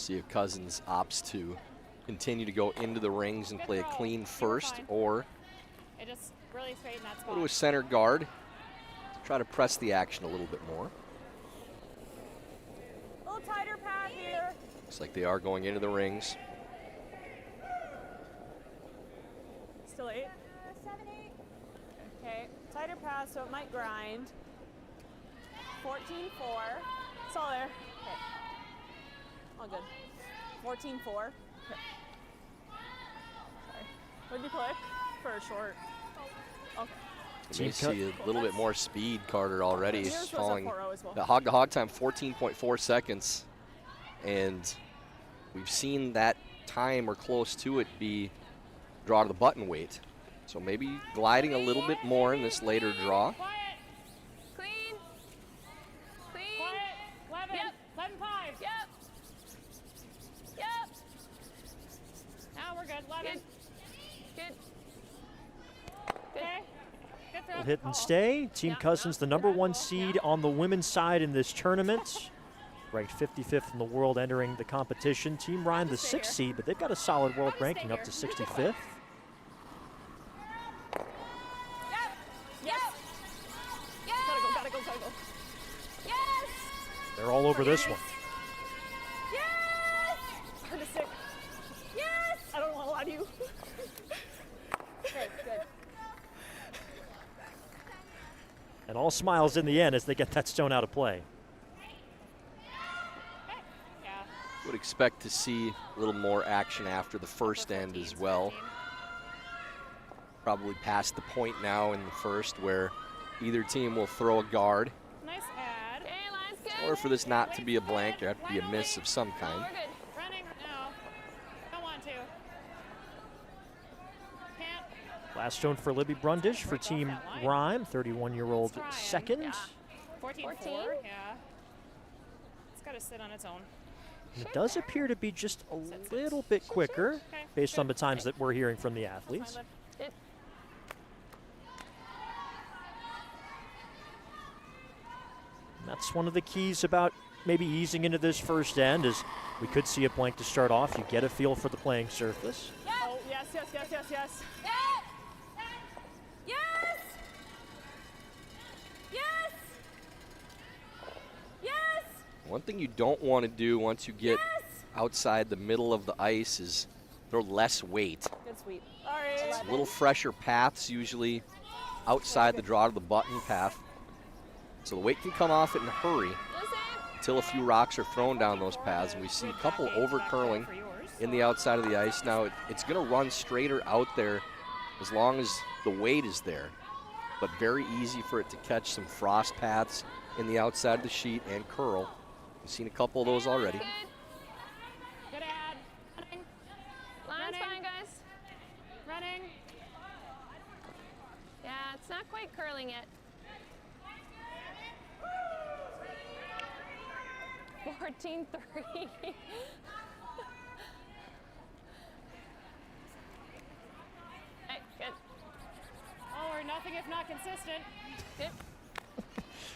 see if Cousins opts to continue to go into the rings and play a clean first, or it just really straightened that spot. go to a center guard to try to press the action a little bit more. A little tighter path here. Looks like they are going into the rings. Still 8? 7, 8. Okay, tighter path, so it might grind. 14-4. It's all there. Okay. All good. 14-4. Okay. Sorry. What did you click? For a short. Okay. You may see a little bit more speed, Carter, already. He's falling. Well. The hog-to-hog time, 14.4 seconds. And we've seen that time or close to it be draw to the button weight. So maybe gliding a little bit more in this later draw. Quiet. Clean. Clean. Quiet. 11. Yep. 11-5. Yep. Yep. Now we're good. 11. Good. Okay. Good throw. Hit and stay. Team Cousins, the #1 seed on the women's side in this tournament. Ranked 55th in the world entering the competition. Team Ryan, the 6th seed, but they've got a solid world ranking up to 65th. Gotta go. Yes! They're all over this one. Yes! I'm sick. Yes! I don't want to lie to you. Okay, good. And all smiles in the end as they get that stone out of play. Yeah. Would expect to see a little more action after the first end as well. Probably past the point now in the first where either team will throw a guard. Nice ad. Okay, line's good. Or for this not to be a blank, there have to be a miss of some kind. We're good. Running now. Don't want to. Can't. Last stone for Libby Brundish for Team Rhyme, 31-year-old second. Yeah. 14. Yeah. It's got to sit on its own. And it does appear to be just a little bit quicker based on the times that we're hearing from the athletes. That's one of the keys about maybe easing into this first end is we could see a blank to start off. You get a feel for the playing surface. Oh, yes. Yes! One thing you don't want to do once you get outside the middle of the ice is throw less weight. Good sweep. All right. It's a little fresher paths usually outside the draw to the button path. So the weight can come off it in a hurry until a few rocks are thrown down those paths. And we see a couple over curling in the outside of the ice. Now it's going to run straighter out there as long as the weight is there. But very easy for it to catch some frost paths in the outside of the sheet and curl. We've seen a couple of those already. Good ad. Line's fine, guys. Running. Yeah, it's not quite curling yet. 14-3. Hey, good. Oh, we're nothing if not consistent. Good.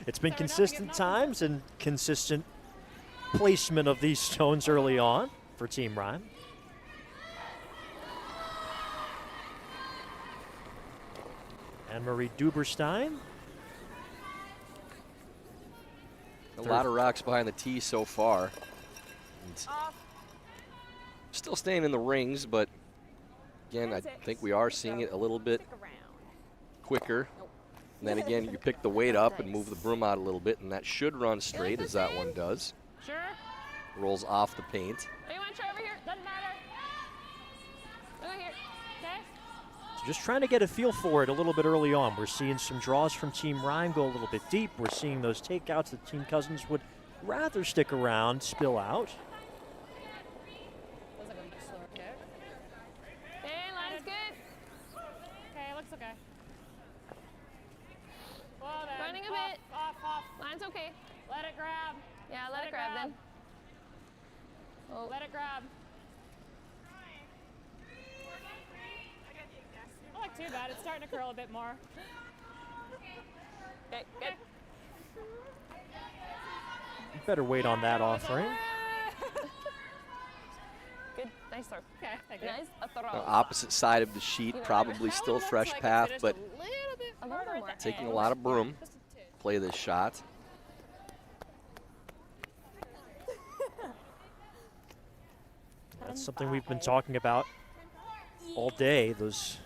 It's been consistent times and consistent placement of these stones early on for Team Ryan. Anne-Marie Duberstein. A lot of rocks behind the tee so far. And still staying in the rings, but again, I think we are seeing it a little bit quicker. And then again, you pick the weight up and move the broom out a little bit, and that should run straight, as that one does. Sure. Rolls off the paint. Oh, you want to try over here? Doesn't matter. Over here. Okay. So just trying to get a feel for it a little bit early on. We're seeing some draws from Team Ryan go a little bit deep. We're seeing those takeouts that Team Cousins would rather stick around, spill out. Looks like a much slower kick. Hey, line's good. Okay, looks okay. Well then. Running a bit. Off. Line's okay. Let it grab. Yeah, let it grab then. Oh. Let it grab. Not like too bad. It's starting to curl a bit more. Okay, good. Better weight on that offering. Opposite side of the sheet, probably still fresh path, but A little bit more. taking a lot of broom. Play this shot. That's something we've been talking about all day. Those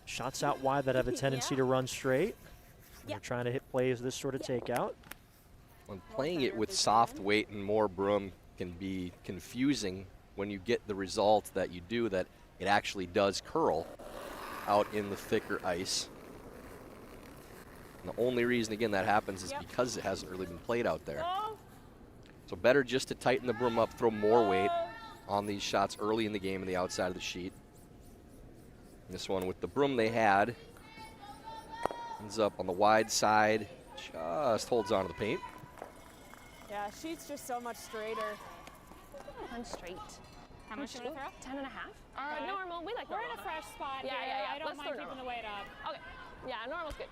shots out wide that have a tendency to run straight. You're trying to hit plays this sort of takeout. When playing it with soft weight and more broom can be confusing when you get the result that you do, that it actually does curl out in the thicker ice. And the only reason, again, that happens is because it hasn't really been played out there. So better just to tighten the broom up, throw more weight on these shots early in the game on the outside of the sheet. This one with the broom they had ends up on the wide side, just holds onto the paint. Yeah, sheet's just so much straighter. One straight. How much should we throw? 10 and a half. Normal. We like We're normal. in a fresh spot Yeah, here. yeah. I don't Let's mind throw keeping normal. the weight up. Okay. Yeah, normal's good.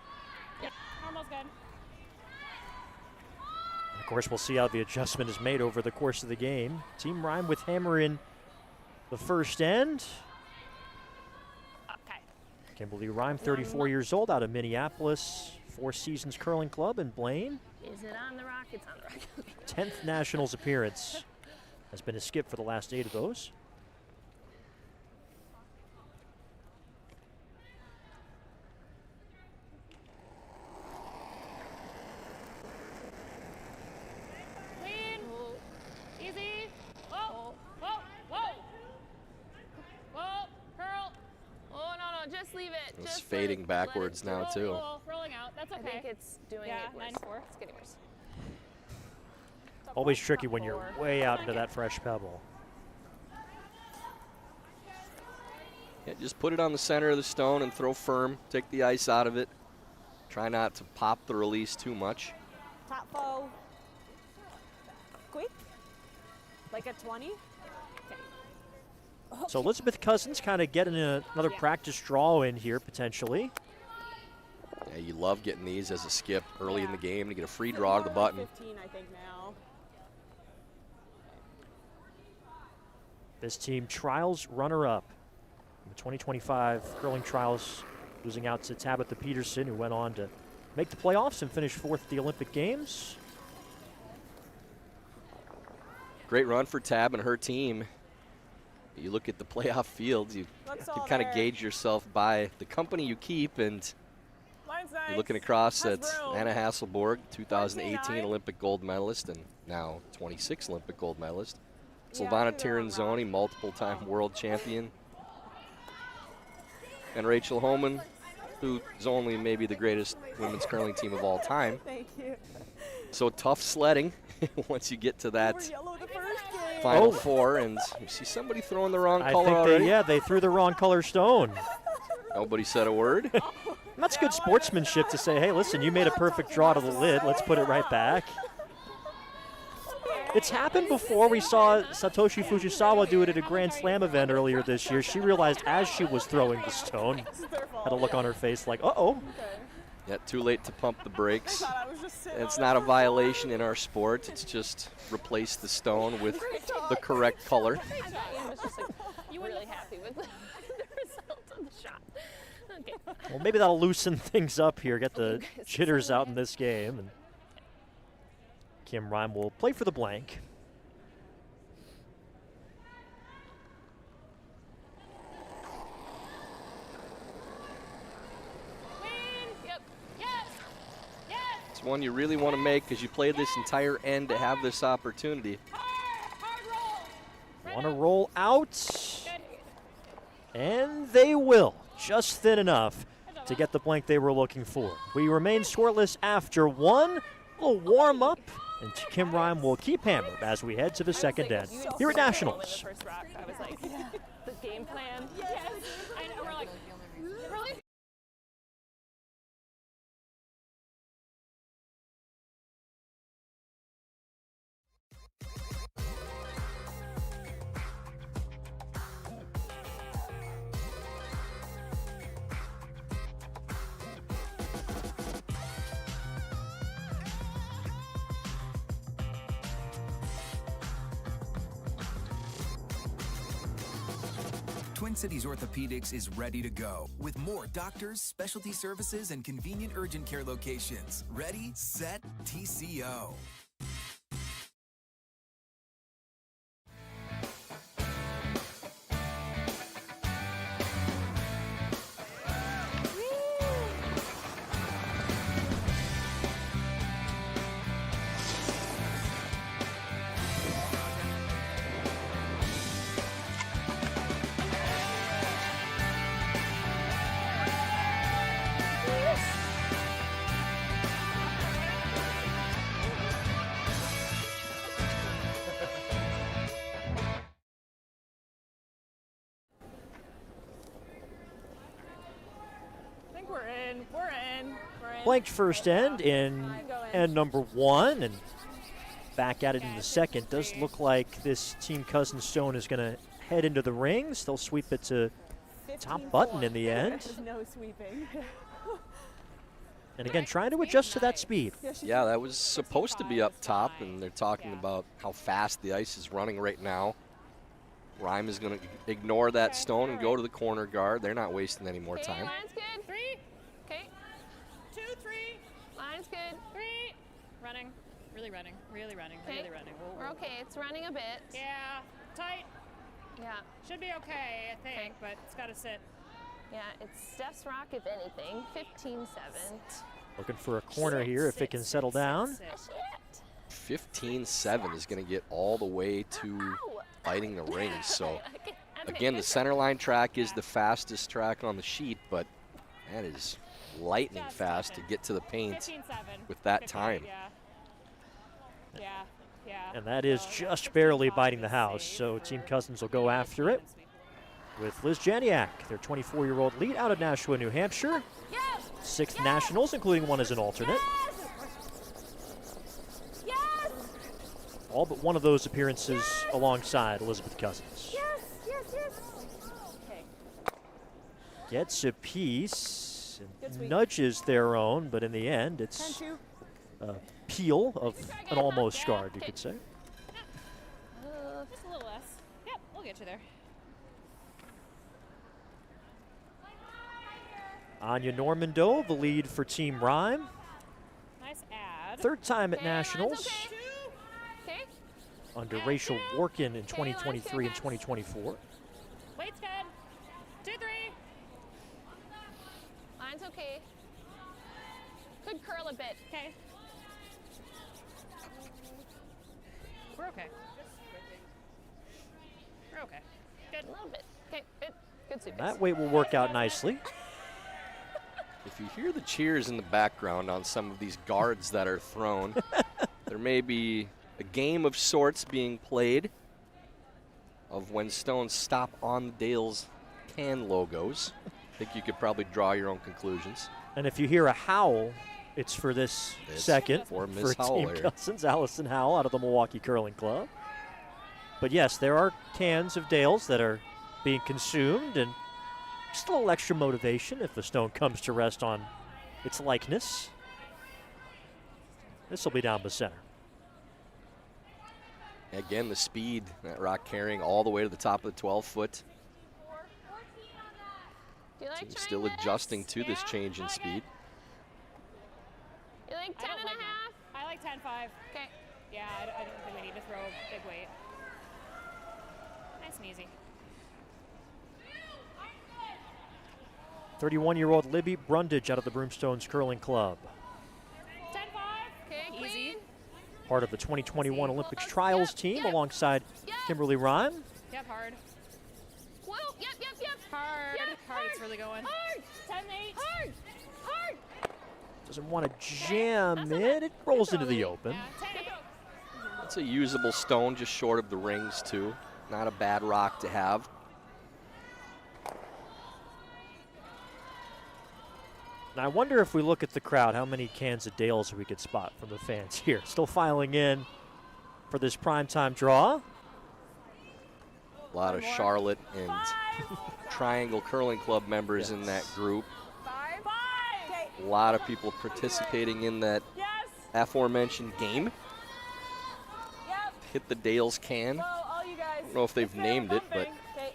Normal's good. Of course, we'll see how the adjustment is made over the course of the game. Team Rhyme with hammer in the first end. Okay. Kimberly Rhyme, 34 years old, out of Minneapolis, 4 Seasons Curling Club in Blaine. Is it on the rock? It's on the rock. 10th Nationals appearance. Has been a skip for the last 8 of those. Clean. Easy. Whoa. Whoa. Whoa. Whoa. Curl. Oh, no, just leave it. It's Just fading let it backwards now, Roll, too. roll, rolling out. That's I okay. think it's doing Yeah, it worse. 9-4. It's getting worse. Always tricky when you're way out into that fresh pebble. Yeah, just put it on the center of the stone and throw firm. Take the ice out of it. Try not to pop the release too much. Top foe. Quick. Like a 20. So Elizabeth Cousins kind of getting another practice draw in here, potentially. Yeah, you love getting these as a skip early in Yeah. the game to get a free draw to the button. 15, I think now. This team trials runner-up in the 2025 curling trials, losing out to Tabitha Peterson, who went on to make the playoffs and finish 4th at the Olympic Games. Great run for Tab and her team. You look at the playoff fields, you Looks can all kind of there. gauge yourself by the company you keep, and Line's nice. you're looking across Has at room. Anna Hasselborg, 2018 29. Olympic gold medalist and now 26 Olympic gold medalist. Yeah, Silvana they're all Tiranzoni, round. multiple-time world champion. And Rachel Homan, who's only maybe the greatest women's curling team of all time. Thank you. So tough sledding once you get to We were that yellow the first game. Final Oh. Four, and you see somebody throwing the wrong I color think already. they threw the wrong color stone. Nobody said a word. And that's good sportsmanship to say, hey, listen, you made a perfect draw to the lid. Let's put it right back. It's happened before. We saw Satoshi Fujisawa do it at a Grand Slam event earlier this year. She realized as she was throwing the stone, had a look on her face like, uh-oh. Yeah, too late to pump the brakes. Thought I was just sitting It's on not it a for violation in our sport. It's just replace the stone with the correct color. I thought Ian was just like really happy with the result of the shot. Okay. Well, maybe that'll loosen things up here, get the jitters out in this game. And Kim Rhyme will play for the blank. Yep. Yes. Yes. It's one you really want to make because you played this entire end to have this opportunity. Hard roll. Want to roll out, Good. and they will. Just thin enough to get the blank they were looking for. We remain scoreless after one. A little warm up, and Kim Rhyme will keep hammered as we head to the second end here at Nationals. The first rock, I was like, the game plan. Yes. I know. We're like, really? Twin Cities Orthopedics is ready to go with more doctors, specialty services, and convenient urgent care locations. Ready, set, TCO. I think we're in. We're in. Blanked first end in end number 1, and back at it in the second. Does look like this Team Cousins Stone is going to head into the rings. They'll sweep it to top button in the end. No sweeping. And again, trying to adjust to that speed. Yeah, that was supposed to be up top, and they're talking about how fast the ice is running right now. Rhyme is going to ignore that stone and go to the corner guard. They're not wasting any more time. Line's good. 3. Okay. 2, 3. Line's good. 3. Running. Really running. Really running. Okay. Really running. Whoa, We're whoa. okay. It's running a bit. Yeah. Tight. Yeah. Should be okay, I think, Okay. but it's got to sit. Yeah, it's Steph's rock, if anything. 15-7. Looking for a corner here if it can settle down. Shit. 15-7 is going to get all the way to Ow. biting the rings. So That's okay. again, the center line track is the fastest track on the sheet, but that is lightning Just fast to seven. get to the paint 15-7. with that 15, time. Yeah. Yeah. Yeah. And that is So just 15 barely top biting is the house, safe so for Team Cousins will go after it with Liz Janiak, their 24-year-old lead out of Nashua, New Hampshire. Yes. 6th nationals, including one as an alternate. Yes. All but one of those appearances alongside Elizabeth Cousins. Yes. Yes. Yes. Okay. Gets a piece, Good and sweep. nudges their own, but in the end, it's 10-2. a peel of an almost guard, you could say. Just a little less. Yep, we'll get you there. Anya Normando, the lead for Team Rhyme. Nice ad. 3rd time at Okay, Nationals line's okay. Okay. under Rachel Workin in 2023 and 2024. Weight's good. 2, 3. Line's okay. Could curl a bit. Okay. We're okay. We're okay. Good. A little bit. Okay. Good. Good sweep. That weight will work out nicely. If you hear the cheers in the background on some of these guards that are thrown, there may be a game of sorts being played of when stones stop on the Dales can logos. I think you could probably draw your own conclusions. And if you hear a howl, it's for this It's second for for Miss Team Howler. Cousins, Allison Howell out of the Milwaukee Curling Club. But yes, there are cans of Dales that are being consumed, and just a little extra motivation if the stone comes to rest on its likeness. This will be down the center. Again, the speed that rock carrying all the way to the top of the 12-foot. Do you like Team's trying still this? adjusting to this Yeah, change in I like speed. it. You like 10 I don't and a like it. half? I like 10-5. Okay. Yeah, I don't think we need to throw big weight. Nice and easy. 31-year-old Libby Brundage out of the Broomstones Curling Club. 10-5. Okay, Easy. queen. Part of the 2021 Olympics trials team alongside Yep. Kimberly Rhyme. Yep, hard. Whoa, yep. Hard. Yep, Hard. It's really going. Hard. 10-8. Hard. Hard. Doesn't want to jam it. It rolls into the open. Yeah, 10-8. It's a usable stone just short of the rings, too. Not a bad rock to have. Now I wonder if we look at the crowd, how many cans of Dales we could spot from the fans here. Still filing in for this primetime draw. A lot of Charlotte and Triangle Curling Club members in that group. 5. Okay. A lot of people participating in that Yes. aforementioned game. Yep. Hit the Dales can. Go, all you guys. I don't know if they've Just go, named it, but bumping. Okay.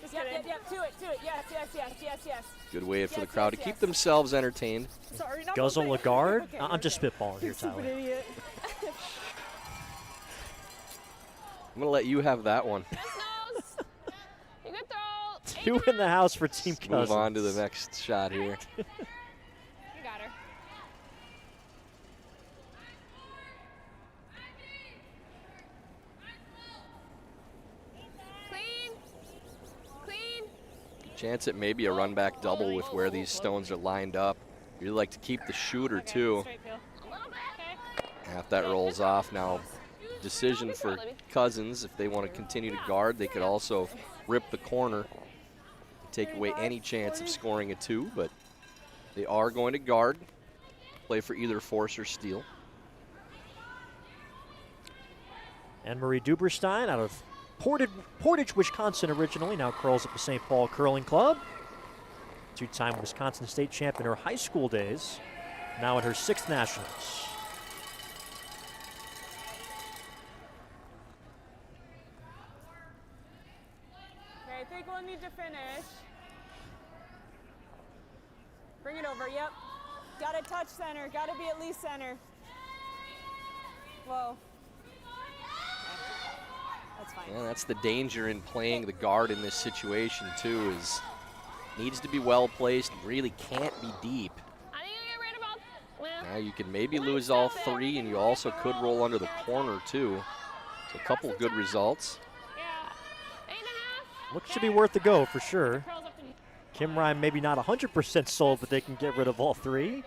Just yep, kidding. yep. Yes. Good way for the Yes, crowd yes, to keep yes. themselves entertained. Sorry, not Guzzle moving. a guard. Okay, I'm just spitballing here, Stupid Tyler. idiot. I'm going to let you have that one. Nose. You can throw. Two in the house for Team Let's Cousins. move on to the next shot here. You got her. Clean. Clean. Chance at maybe a run back double with where these stones are lined up. You'd like to keep the shooter too. Straight field. A little bit. Okay. Half that rolls off. Now, decision for Cousins, if they want to continue to guard, they could also rip the corner and take away any chance of scoring a 2, but they are going to guard, play for either force or steal. Anne-Marie Duberstein out of Portage, Wisconsin originally, now curls at the St. Paul Curling Club. Two-time Wisconsin State champ in her high school days, now at her 6th Nationals. Okay, I think we'll need to finish. Bring it over, yep. Gotta touch center, gotta be at least center. Whoa. That's fine. Yeah, that's the danger in playing the guard in this situation too, is needs to be well placed, really can't be deep. I need to get rid of all. Well, Now you can maybe lose all 3, and you also could roll under the corner too. So a couple of good results. yeah. 8.5. Looks to be worth the go for sure. Curls up to Kim Ryan maybe not 100% sold, but they can get rid of all 3.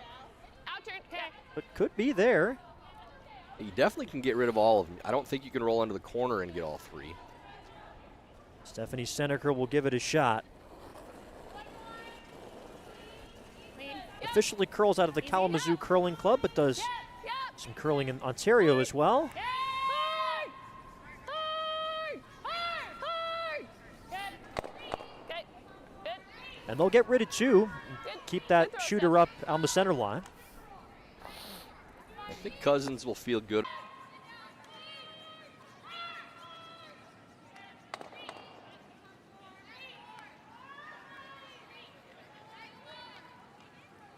Out turn. Okay. But could be there. You definitely can get rid of all of them. I don't think you can roll under the corner and get all 3. Stephanie Seneker will give it a shot. clean. Officially curls out of the Kalamazoo Curling Club, but does Yep. some curling in Ontario as well. Hard. Hard. Hard. Hard. Good. Okay. Good. And they'll get rid of 2. Good. Keep that Good throw, shooter up on the center line. I think Cousins will feel good.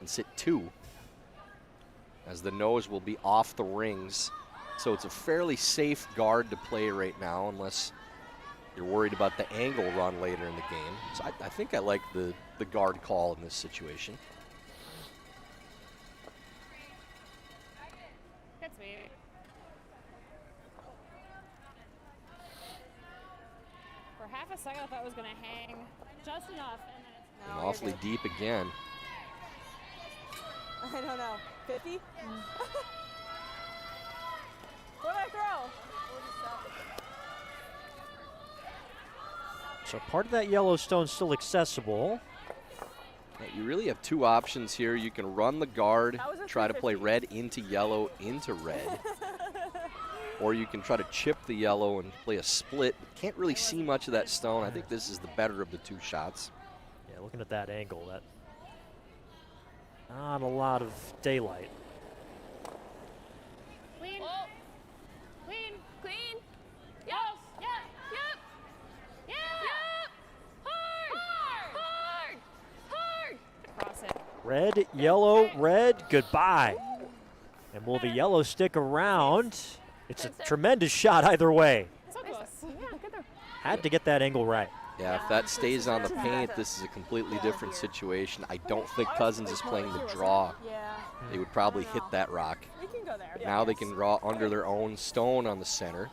And sit 2, as the nose will be off the rings. So it's a fairly safe guard to play right now, unless you're worried about the angle run later in the game. So I think I like the guard call in this situation. Good sweet. For half a second, I thought it was going to hang just enough, and then it's And awfully deep again. I don't know. 50? What did I throw? So part of that Yellowstone still accessible. Now, you really have 2 options here. You can run the guard, That was a try to play 350. red into yellow into red. Or you can try to chip the yellow and play a split. Can't really see much of that stone. I think this is the better of the 2 shots. Yeah, looking at that angle, that not a lot of daylight. clean. Oh. Clean. Clean. Yep. Yep. Yep. Yeah. Yep. Hard. Hard. Hard. Cross it. Red, yellow, red, goodbye. And will the yellow stick around? It's a tremendous shot either way. So close. Yeah. Good throw. Had to get that angle right. Yeah, if that stays on the paint, this is a completely different situation. I don't think Cousins is playing the draw. Yeah. They would probably hit that rock. We can go there. Now they can draw under their own stone on the center.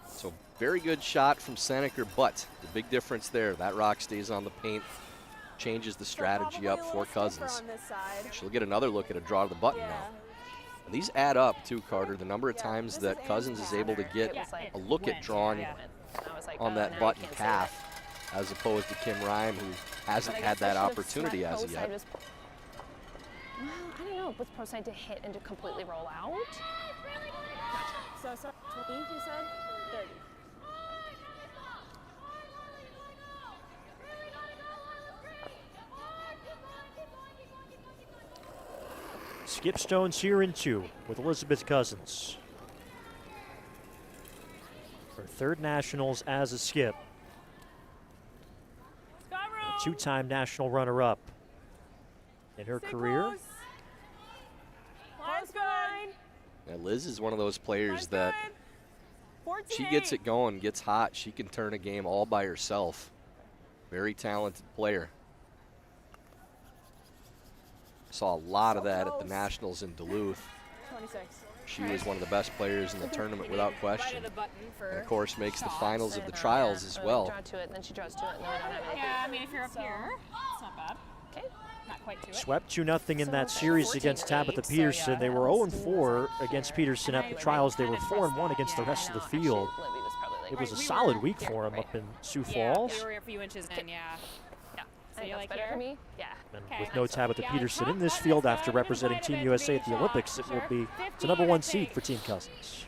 So very good shot from Seneker, but the big difference there, that rock stays on the paint, changes the strategy up for Cousins. On this side. She'll get another look at a draw to the button Yeah. now. And these add up too, Carter. The number of times This that is Cousins is able to get a look at drawing on that button path, as opposed to Kim Ryan, who hasn't had that opportunity as of yet. Well, I don't know. Was pro side to hit and to completely roll out? So 20, you said? 30. Skip stones here in 2 with Elizabeth Cousins. Her 3rd Nationals as a skip. two-time national runner-up in her career. Close. Close good. Now Liz is one of those players that 14-8. she gets it going, gets hot, she can turn a game all by herself. Very talented player. Saw a lot of that at the Nationals in Duluth. 26. She was one of the best players in the tournament without question. And of course makes the finals of the And, trials as well. Draw to it, and then she draws to it, and then we don't have anything. Yeah, I mean, if you're up here, it's not bad. Okay. Not quite to it. Swept 2-0 in that series against 14-8, Tabitha so Peterson. yeah, They were that was 0-4 against Peterson at the trials. They were 4-1 against the rest of the field. Libby was probably like, It was a we solid were- week for him up in Sioux Yeah, Falls. we were a few inches in, yeah. yeah. So I you think like that's better for here? me. Yeah. And Okay. with no Tabitha Yeah, Peterson top in this button field is after good. representing Invite Team it USA to at the be Olympics, it shot. will be Sure. the number 1 seed 50 for Team Cousins.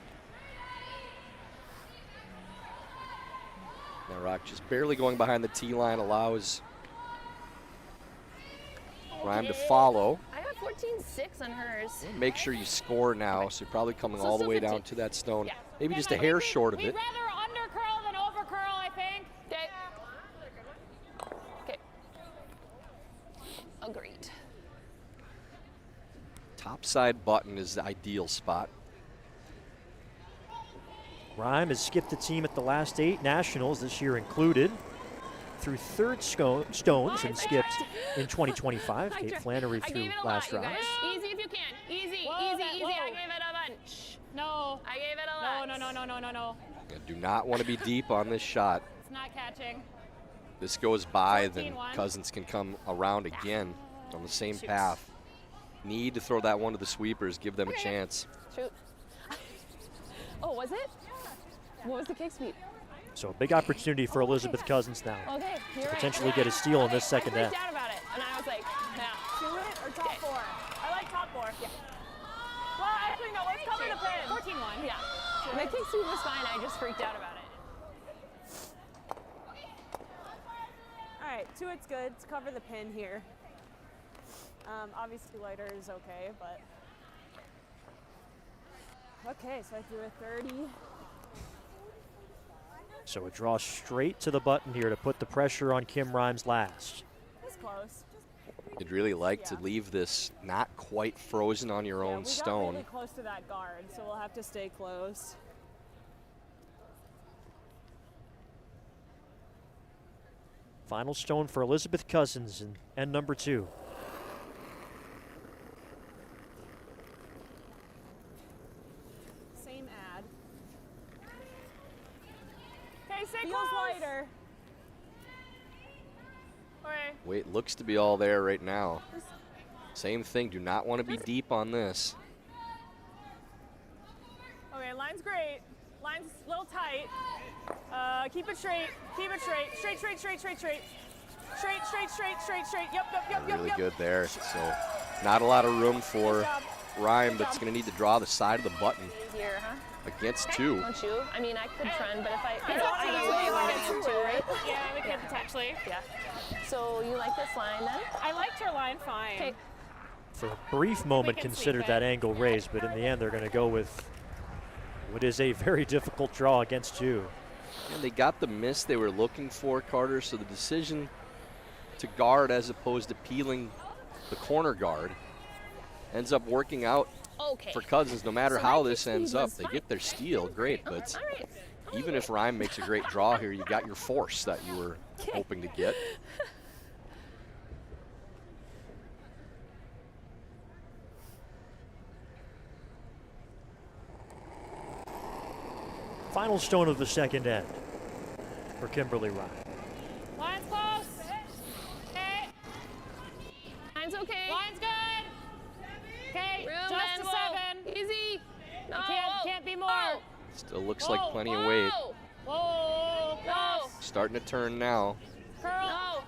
Now Rock just barely going behind the tee line allows Rhyme to follow. I got 14-6 on hers. Make sure you score now, so you're probably coming So all the still way 15. down to that stone. Yeah. Maybe just a hair short of We'd it. rather under curl than over curl, I think. Okay. Okay. Agreed. Top side button is the ideal spot. Rhyme has skipped the team at the last 8 nationals, this year included, through third stones and skipped in 2025. Kate Flannery I through gave it a last lot, you round. guys. Easy if you can. Easy, Whoa, easy, easy. whoa. I gave it a bunch. No. I gave it a No, lot. no, no, no, no, no, no. You do not want to be deep on this shot. It's not catching. This goes by, then 14-1. Cousins can come around again on the same Shoot. path. Need to throw that one to the sweepers, give them a chance. Shoot. Oh, was it? What was the kick sweep? So a big opportunity for Elizabeth Cousins now. Okay, you're right. Potentially get a steal in this second I half. freaked out about it, and I was like, yeah. Do it or top 4? I like top 4. Yeah. Well, actually, no, let's cover the pin. 14-1. Yeah. The kick sweep was fine. I just freaked out about it. All right, 2 it's good. Let's cover the pin here. Obviously, lighter is okay, but. Okay, so I threw a 30. So a draw straight to the button here to put the pressure on Kim Rhymes last. That's close. You'd really like to leave this not quite frozen on your Yeah, own we got stone. really close to that guard, so we'll have to stay close. Final stone for Elizabeth Cousins in end number 2. Same ad. Okay, stay Feels close. lighter. Okay. Weight looks to be all there right now. Same thing, do not want to be deep on this. Okay, line's great. Line's a little tight. Keep it straight. Keep it straight. Straight, straight, straight, straight, straight. Straight, straight, straight, straight, straight. Yep, yep, yep, yep, Really yep. good there. So not a lot of room for Good job. Rhyme, but it's going to need to draw the side of the button Here, huh? against 2. Don't you? I mean, I could trend, but if I It's up to you. way You more wanna than do two, it. right? Yeah, we could potentially. Yeah. So you like this line then? I liked her line fine. Okay. For a brief moment can considered sweep that it. angle raised, but in the end they're going to go with what is a very difficult draw against 2. And they got the miss they were looking for, Carter, so the decision to guard as opposed to peeling the corner guard ends up working out Okay. for Cousins. No matter So how my this kick ends speed up, was they fine. get their steal, great, but All right. even if Rhyme makes a great draw here, you got your force that you were hoping to get. Final stone of the second end for Kimberly Rhyme. Line's close. Okay. Line's okay. Line's good. Okay, Room just and a whoa. 7. Easy. No. Can't be more. Whoa. Still looks like Whoa, plenty of weight. Whoa. Whoa, No. close. Starting to turn now. Curl. No.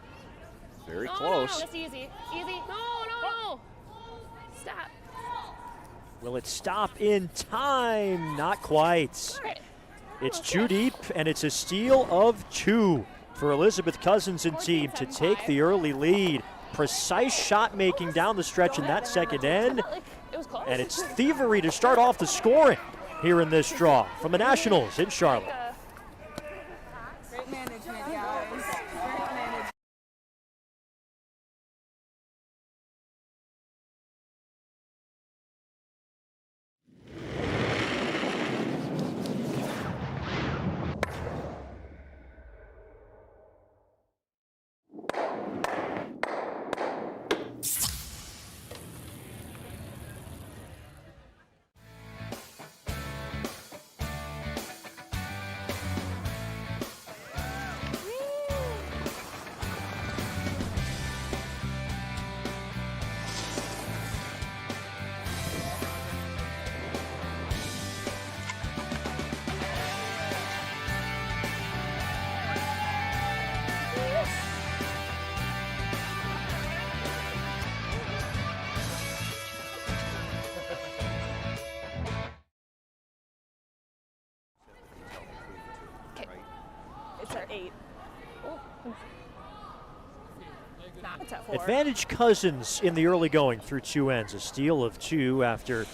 Very No, close. Just easy. Easy. No, no, no. Stop. Will it stop in time? Not quite. All right. It's too deep, and it's a steal of 2 for Elizabeth Cousins and team to take the early lead. Precise shot making down the stretch in that second end, It was close. and it's thievery to start off the scoring here in this draw from the Nationals in Charlotte. That's at 4. Advantage Cousins in the early going through 2 ends. A steal of 2 after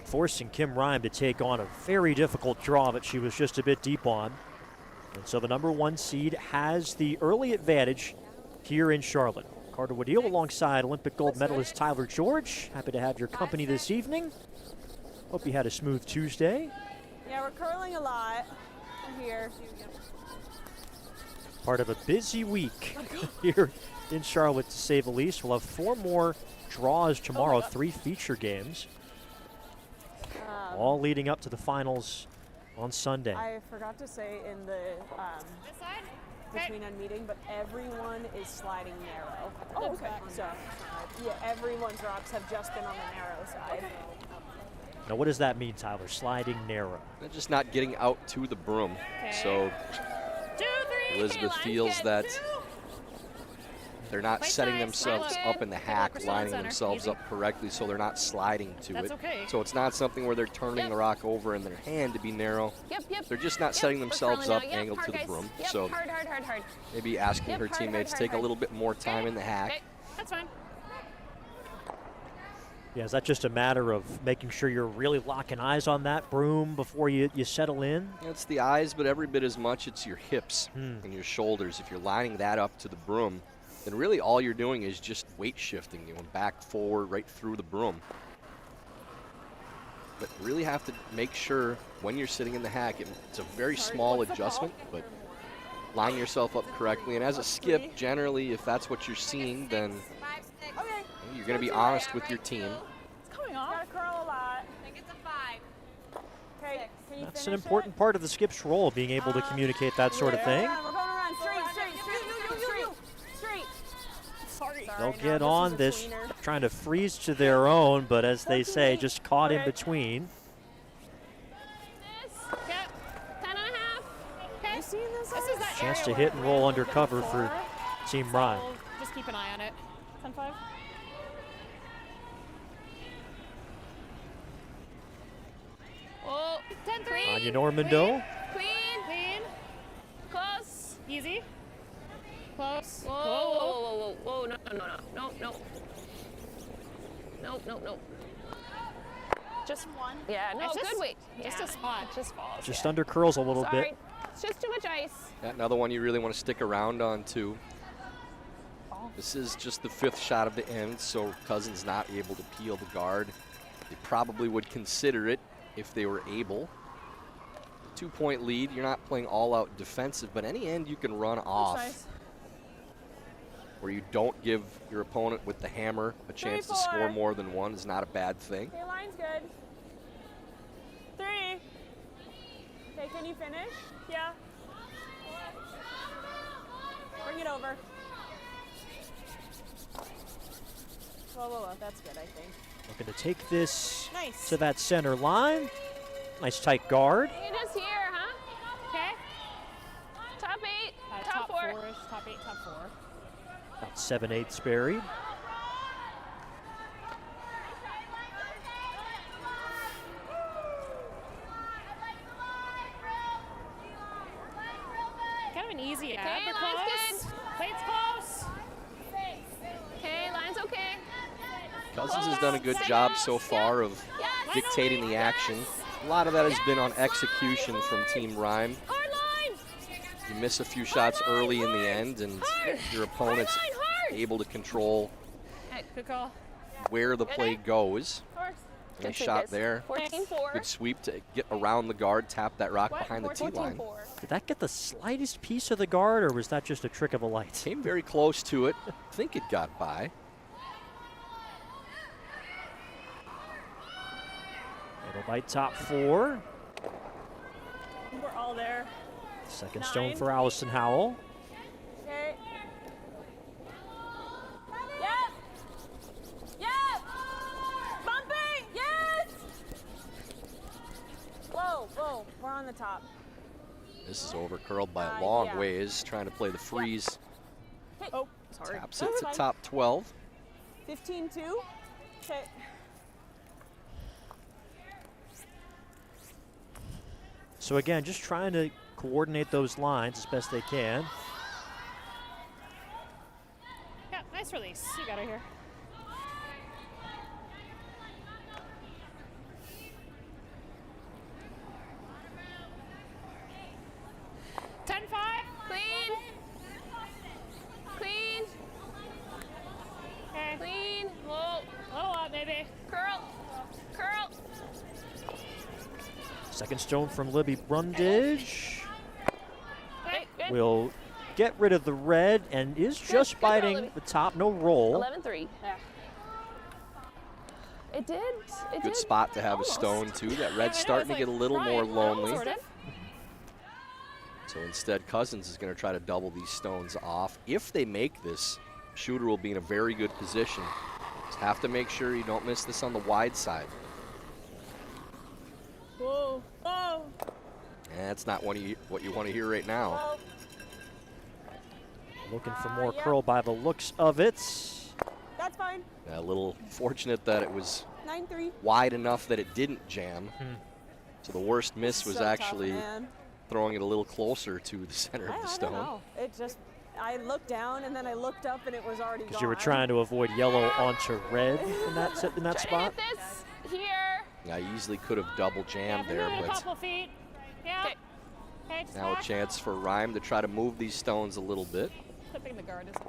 forcing Kim Rime to take on a very difficult draw that she was just a bit deep on. And so the number 1 seed has the early advantage here in Charlotte. Carter Woodhill alongside Olympic gold medalist Tyler George. Happy to have your company this evening. Hope you had a smooth Tuesday. Yeah, we're curling a lot here. Part of a busy week here in Charlotte, to say the least. We'll have 4 more draws tomorrow, 3 feature games, all leading up to the finals on Sunday. I forgot to say in the This side? between end meeting, but everyone is sliding narrow. Oh, okay. So, yeah, everyone's rocks have just been on the narrow side. Now, what does that mean, Tyler? Sliding narrow. They're just not getting out to the broom. Okay. So 2, 3. Elizabeth Okay, feels line's that good. they're not Play setting size, themselves line up good. in the Okay, hack, Crystal in lining center. themselves Easy. up correctly, so they're not sliding to That's it. okay. So it's not something where they're turning the rock over in their hand to be narrow. Yep. They're just not Yep, setting we're themselves curling up now. Yep, angled hard, to the guys. broom. Yep, So hard. maybe asking Yep, her hard, teammates hard, take a hard. little bit more time in the hack. Okay. That's fine. Yeah, is that just a matter of making sure you're really locking eyes on that broom before you settle in? It's the eyes, but every bit as much it's your hips and your shoulders. If you're lining that up to the broom, then really all you're doing is just weight shifting, you know, back, forward, right through the broom. But you really have to make sure when you're sitting in the hack, it's a very small adjustment, but line yourself up correctly. And as a skip, generally, if that's what you're seeing, then Okay. you're going to be honest with your team. It's coming off. Gotta curl a lot. I think it's a 5. Okay, can you That's finish an important part of the skip's role, being able to communicate that sort of thing. We're going around. Straight. Sorry. They'll get on this, trying to freeze to their own, but as they say, just caught in between. Yep. 10 and a half. Okay. You seeing this? This is that Chance area to where hit and roll under we're cover before, for Team so Ryan. just keep an eye on it. 10-5. Oh, 10-3. Anya Normando. Clean. close. Easy. Close. Whoa, no. Just one. Yeah, no, It's good just- weight. Just Yeah. a spot. It just falls. Just yeah. under curls a little Sorry. bit. It's just too much ice. Another one you really want to stick around on, too. This is just the 5th shot of the end, so Cousins not able to peel the guard. They probably would consider it if they were able. 2-point lead, you're not playing all-out defensive, but any end you can run off Nice. where you don't give your opponent with the hammer a chance to 3-4. score more than one is not a bad thing. Okay, line's good. 3. Okay, can you finish? Yeah. Bring it over. Whoa. That's good, I think. Looking to take this Nice. to that center line. Nice tight guard. It is here, huh? Okay. Top 8, top Top 4. 4-ish. Top 8, top 4. About 7/8 buried. Kind of an easy ad. Okay, We're line's close. Plate's close. Okay, line's okay. Cousins has done a good job so far of dictating the action. A lot of that has been on execution from Team Rhyme. Hard line. You miss a few shots early in the end, and your opponent's able to control Good call. where the play goes. Nice shot there. 14-4. Good sweep to get around the guard, tap that rock behind the tee line. 14-4. Did that get the slightest piece of the guard, or was that just a trick of a light? Came very close to it. I think it got by. It'll bite top 4. We're all there. Second stone 9. for Allison Howell. Okay. Yep. Bumping. Yes. Whoa. We're on the top. This is over curled by a long yeah. ways, trying to play the freeze. Oh, sorry. Taps it to top 12. 15-2. Okay. So again, just trying to coordinate those lines as best they can. Yeah, nice release. Nice. You got her here. Clean. Clean. Okay. Clean. Whoa. A little up, maybe. Curl. Curl. Second stone from Libby Brundage. Okay, good. Will get rid of the red and is just good biting Libby. the top, no roll. 11-3. Yeah. It did. It Good did. spot to have Almost. a stone, too. That Yeah, I know, red's starting to it's get a like little more right, lonely. sort of. So instead, Cousins is going to try to double these stones off. If they make this, shooter will be in a very good position. Just have to make sure you don't miss this on the wide side. Whoa. Whoa. That's not what you want to hear right now. Whoa. Looking for more yeah. curl by the looks of it. That's fine. A little fortunate that it was 9-3. wide enough that it didn't jam. So the worst miss was So tough, actually man. throwing it a little closer to the center of the I don't stone. know. It just, I looked down and then I looked up and it was already gone. Because you were trying to avoid yellow onto red in that Try to spot. hit this here. I easily could have double jammed Yeah, there, move it a but couple feet. Yeah. Okay. Okay, just now a back. chance for Rhyme to try to move these stones a little bit. Clipping the guard is okay.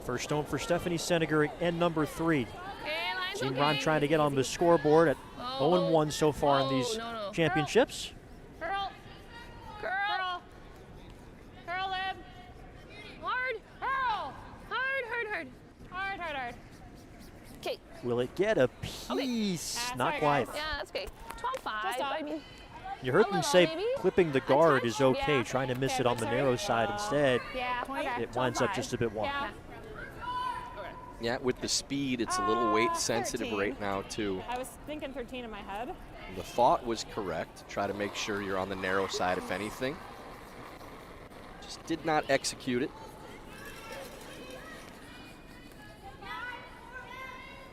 First stone for Stephanie Seneger and number 3. Okay, line's Team okay. Rhyme trying to get on the scoreboard at Oh, 0-1 so far in oh, these no. championships. Curl. Curl. Curl. Curl, Lib. Hard. Curl. Hard. Hard, hard, hard. Okay. Will it get a piece? That's Not all quite. right, Yeah, that's okay. 12-5. Just up. I mean, You heard A them little, say maybe. clipping the guard is touch, okay, yeah. trying to miss Okay, it on the sorry. narrow side instead. Yeah, okay. It winds up just a bit wide. Yeah. Yeah, with the speed, it's a little weight sensitive 13. right now, too. I was thinking 13 in my head. The thought was correct. Try to make sure you're on the narrow side, if anything. Just did not execute it.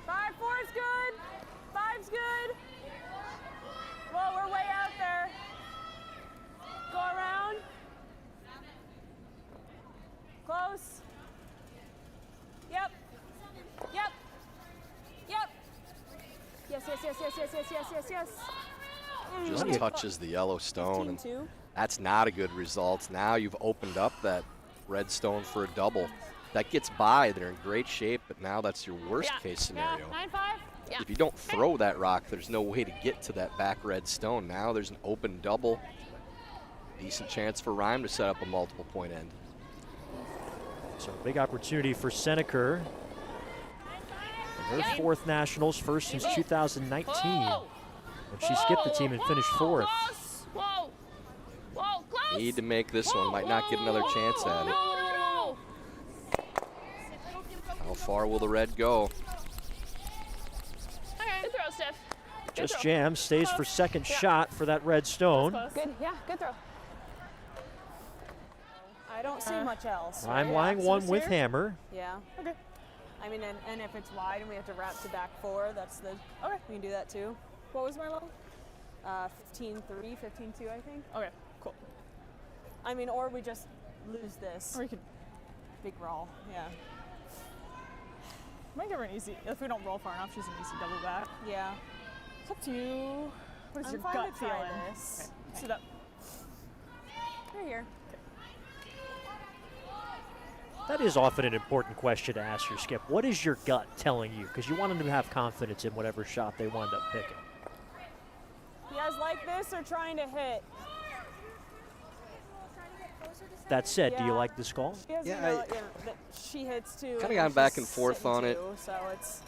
5-4's good. 5's good. Whoa, we're way out there. Go around. Close. Yep. Yep. Yep. Yes. Just touches the yellow stone, and 15-2. that's not a good result. Now you've opened up that red stone for a double. That gets by, they're in great shape, but now that's your worst case Yeah, scenario. 9-5. yeah. If you don't throw that rock, there's no way to get to that back red stone. Now there's an open double. Decent chance for Rhyme to set up a multiple point end. So big opportunity for Seneker. And her fourth nationals, first since 2019. Whoa. When she skipped the team and finished fourth. Close. Whoa, close. Need to make this one, might not get another chance at it. No. How far will the red go? Good throw, Steph. Good Just throw. jams, stays for second shot for that red stone. Close. Good, yeah, good throw. I don't see much else. I'm right? lying one Axis with here? hammer. Yeah. Okay. I mean, and if it's wide and we have to wrap to back 4, that's the. Okay. We can do that too. What was my level? 15-3, 15-2, I think. Okay, cool. I mean, or we just lose this. Or you could Big roll. Yeah. might give her an easy. If we don't roll far enough, she's an easy double back. Yeah. It's up to you. What is I'm your fine gut to try feeling? this. Okay. Sit up. Right here. That is often an important question to ask your skip. What is your gut telling you? Because you want them to have confidence in whatever shot they wind up picking. You guys like this or trying to hit? That said, do you Yeah. like this call? She has, Yeah, that she hits too. Kinda and gone she's back and forth sitting on it. too, so it's.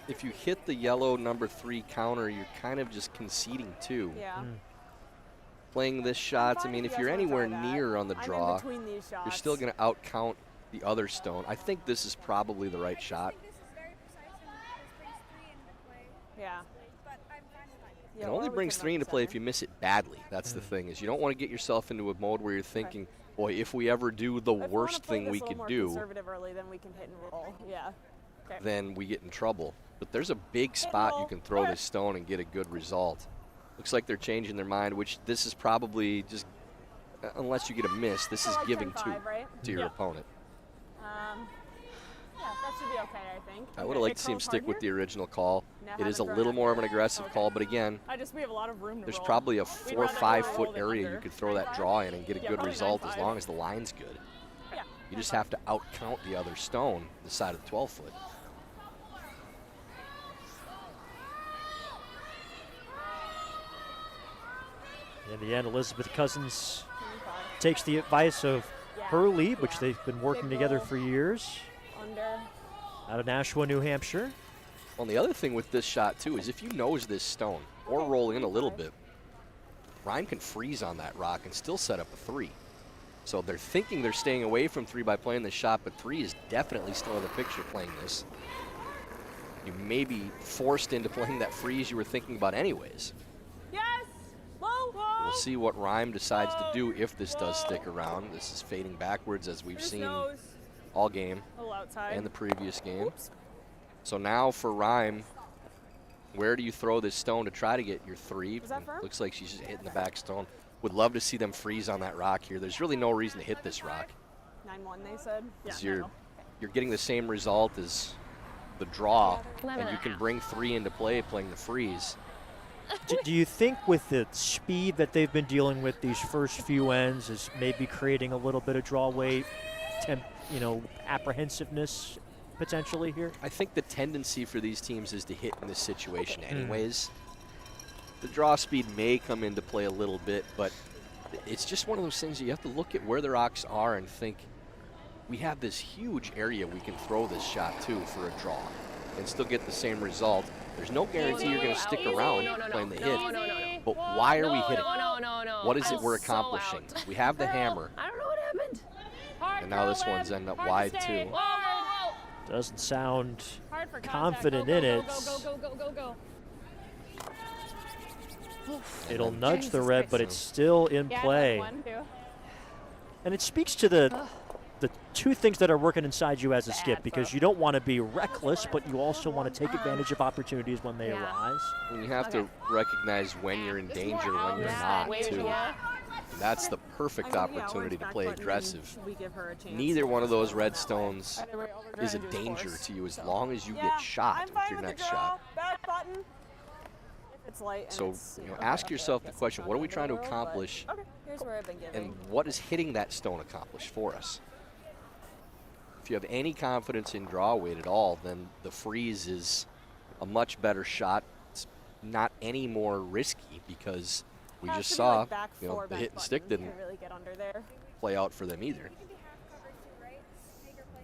If you hit the yellow number 3 counter, you're kind of just conceding too. Yeah. Playing this shot, I fine mean, if if you you're guys wanna anywhere try that. near on the I'm in draw, between these you're shots. still going to outcount the other stone. I think this is probably the right shot. Yeah. It only brings 3 into play if you miss it badly. That's the thing, is you don't want to get yourself into a mode where you're thinking, boy, if we ever do the If we wanna worst play thing this we a little could more do, conservative early, then we can hit and roll. Yeah. Okay. then we get in trouble. But there's a big spot you roll. can throw Okay. this stone and get a good result. Looks like they're changing their mind, which this is probably just, unless you get a miss, this is like giving 10-5, two right? to your opponent. Yeah, that should be okay, I think. I would have liked to see him stick with the original call. It is a little more of an aggressive call, but again, we have a lot of room to there's roll. probably a We'd 4 or rather 5 roll foot than area under. you could throw that 9-5? draw in and get a Yeah, good probably result as 9-5. long as the line's good. Yeah. You just have to out count the other stone, the side of the 12 foot. In the end, Elizabeth Cousins takes the advice of her lead, which they've been working together for years, Under. out of Nashua, New Hampshire. Well, the other thing with this shot, too, is if you nose this stone or roll in a little bit, Ryan can freeze on that rock and still set up a 3. So they're thinking they're staying away from 3 by playing this shot, but 3 is definitely still in the picture playing this. You may be forced into playing that freeze you were thinking about anyways. Yes! Low! We'll see what Rhyme decides to do if this does stick around. This is fading backwards as we've seen all game A little outside. and the previous game. Oops. So now for Rhyme, where do you throw this stone to try to get your 3? Is that firm? Looks like she's just hitting the back stone. Would love to see them freeze on that rock here. There's really no reason to hit this rock. 9-1, they said. Yeah, 'Cause you're 9-0. getting the same result as the draw, 11 and you can bring 3 into play playing the freeze. Do you think with the speed that they've been dealing with these first few ends is maybe creating a little bit of draw weight, apprehensiveness potentially here? I think the tendency for these teams is to hit in this situation anyways. The draw speed may come into play a little bit, but it's just one of those things you have to look at where the rocks are and think, we have this huge area we can throw this shot to for a draw and still get the same result. There's no guarantee you're going to stick around playing the hit. But why are we hitting? No. What is it I'm we're so accomplishing? out. We have the hammer, I don't know what happened. and now this one's ending up wide too. Whoa. Doesn't sound Hard for contact. confident Go, in go, it. Go. It'll then nudge the red, but it's still in Yeah, play. one, two. And it speaks to the two things that are working inside you as a skip, because you don't want to be reckless, but you also want to take advantage of opportunities when they Yeah. arise. And you have to recognize when you're in danger, when you're not too. And that's the perfect opportunity to play aggressive. We give her a chance. Neither one of those red stones Either way, all we're is a gonna do danger force. to you as long as you Yeah, get shot I'm with fine your the next draw. shot. Back button. If it's light and So, it's, ask yourself the question, what are we trying to accomplish, Okay, here's where I've been giving. and what is hitting that stone accomplish for us? If you have any confidence in draw weight at all, then the freeze is a much better shot. It's not any more risky because we Has just to be saw, like back four, the back hit and button. stick You didn't can't really get under there. play out for them either.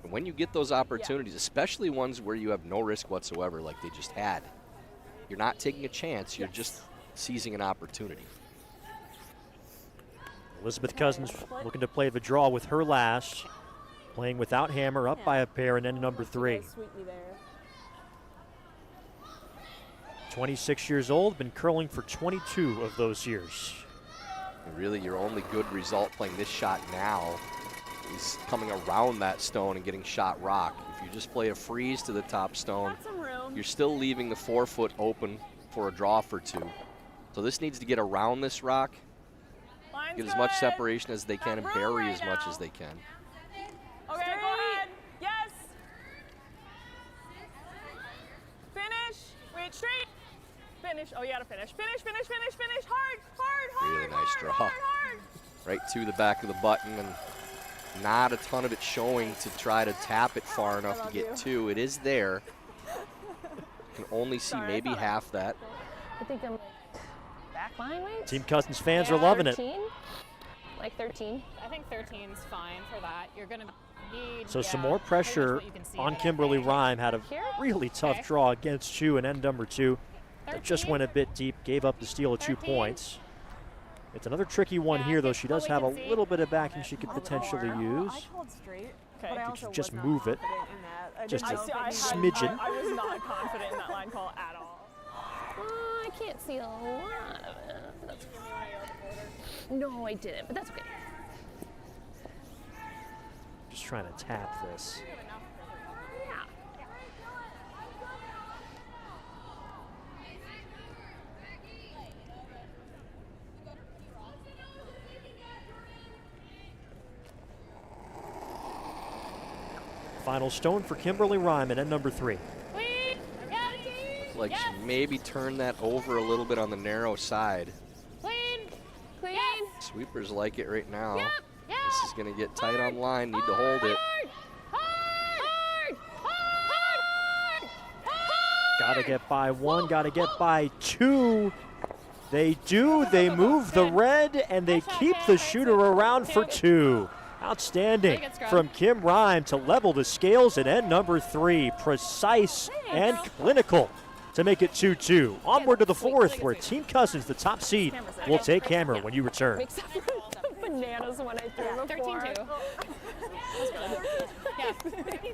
And when you get those opportunities, especially ones where you have no risk whatsoever like they just had, you're not taking a chance, you're just seizing an opportunity. Elizabeth Cousins looking to play the draw with her last, playing without hammer, up by a pair, and then number 3. Sweep me there. 26 years old, been curling for 22 of those years. And really, your only good result playing this shot now is coming around that stone and getting shot rock. If you just play a freeze to the top stone, Got some room. you're still leaving the 4 foot open for a draw for 2. So this needs to get around this rock, Line's get as much good. separation as they can, and Room bury right as much now. as they can. Okay, go ahead. Yes. Finish. Wait, straight. Finish. Oh, you gotta finish. Finish. Hard. Really nice draw. Hard. Right to the back of the button, and not a ton of it showing to try to tap it far enough to love get you. 2. It is there. You can only see Sorry, I maybe thought I- half that. I think I'm like back line weight. Team Cousins fans are loving it. 13? Like 13. I think 13's fine for that. You're gonna need. So some yeah, more pretty much pressure what you can see on out of Kimberly it. Rhyme. Had a Here? really tough Okay. draw against you, and end number 2. That just 13? went a bit deep, gave up the steal of 2 13. points. It's another tricky one Yeah, here, though. I She think does what we have a can see- little bit of backing she could On the potentially floor. use. I called straight. Okay. But I You also could just was not move it. confident in that. I Just didn't a know- I had- smidgen. I was not confident in that line call at all. I can't see a lot of it. That's no, I didn't, but that's okay. Just trying to tap this. Yeah. Final stone for Kimberly Ryman at number 3. Clean. Like she maybe turn that over a little bit on the narrow side. Clean. Clean. Sweepers like it right now. Yep. This is going to get tight on line. Need to hold it. Got to get by 1, got to get by 2. They do. They move the red, and they keep the shooter around for 2. Outstanding from Kim Rhyme to level the scales at end number 3. Precise and clinical to make it 2-2. Onward to the 4th, where Team Cousins, the top seed, will take camera when you return. Except for the bananas when I threw before. 13-2. Yeah.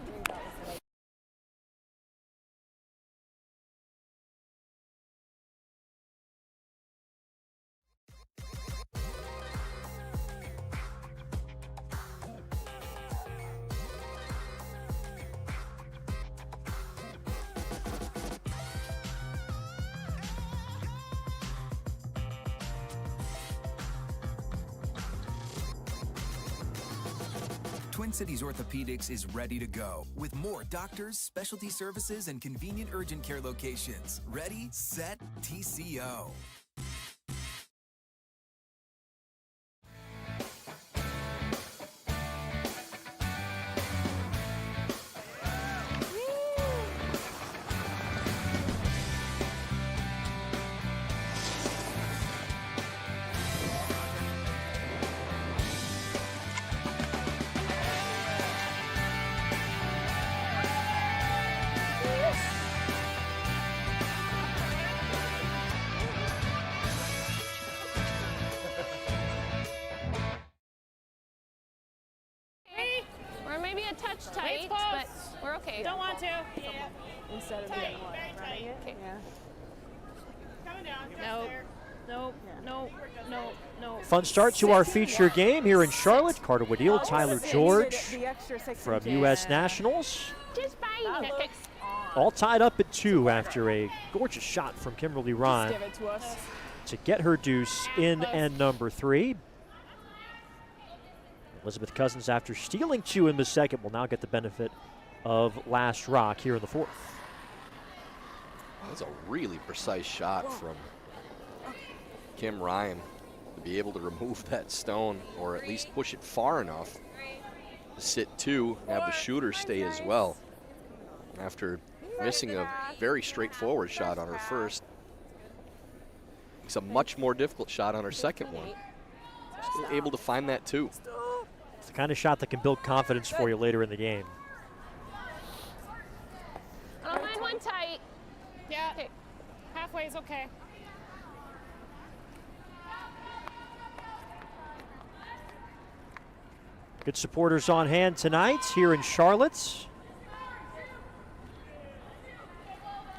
Twin Cities Orthopedics is ready to go with more doctors, specialty services, and convenient urgent care locations. Ready, set, TCO. Or maybe a touch tight, but we're okay. Don't want to. Instead of Tight, being what, very running tight. it? Yeah. Coming down. Nope. Nope. Nope. Nope. Nope. Fun start to our feature game here in Charlotte. Carter Woodhill, Tyler George The extra 6 from inches. U.S. Nationals. Just by That you. looks on. All tied up at 2 after a gorgeous shot from Kimberly Just Rhyme give it to us. to get her deuce in end number 3. Elizabeth Cousins, after stealing 2 in the second, will now get the benefit of last rock here in the 4th. That's a really precise shot from Kim Ryan to be able to remove that stone, or at least push it far enough to sit 2 and have the shooter stay as well. After missing a very straightforward shot on her first, it's a much more difficult shot on her second one. Still able to find that 2. It's the kind of shot that can build confidence for you later in the game. I don't mind one tight. Yeah. Okay. Halfway is okay. Good supporters on hand tonight here in Charlotte.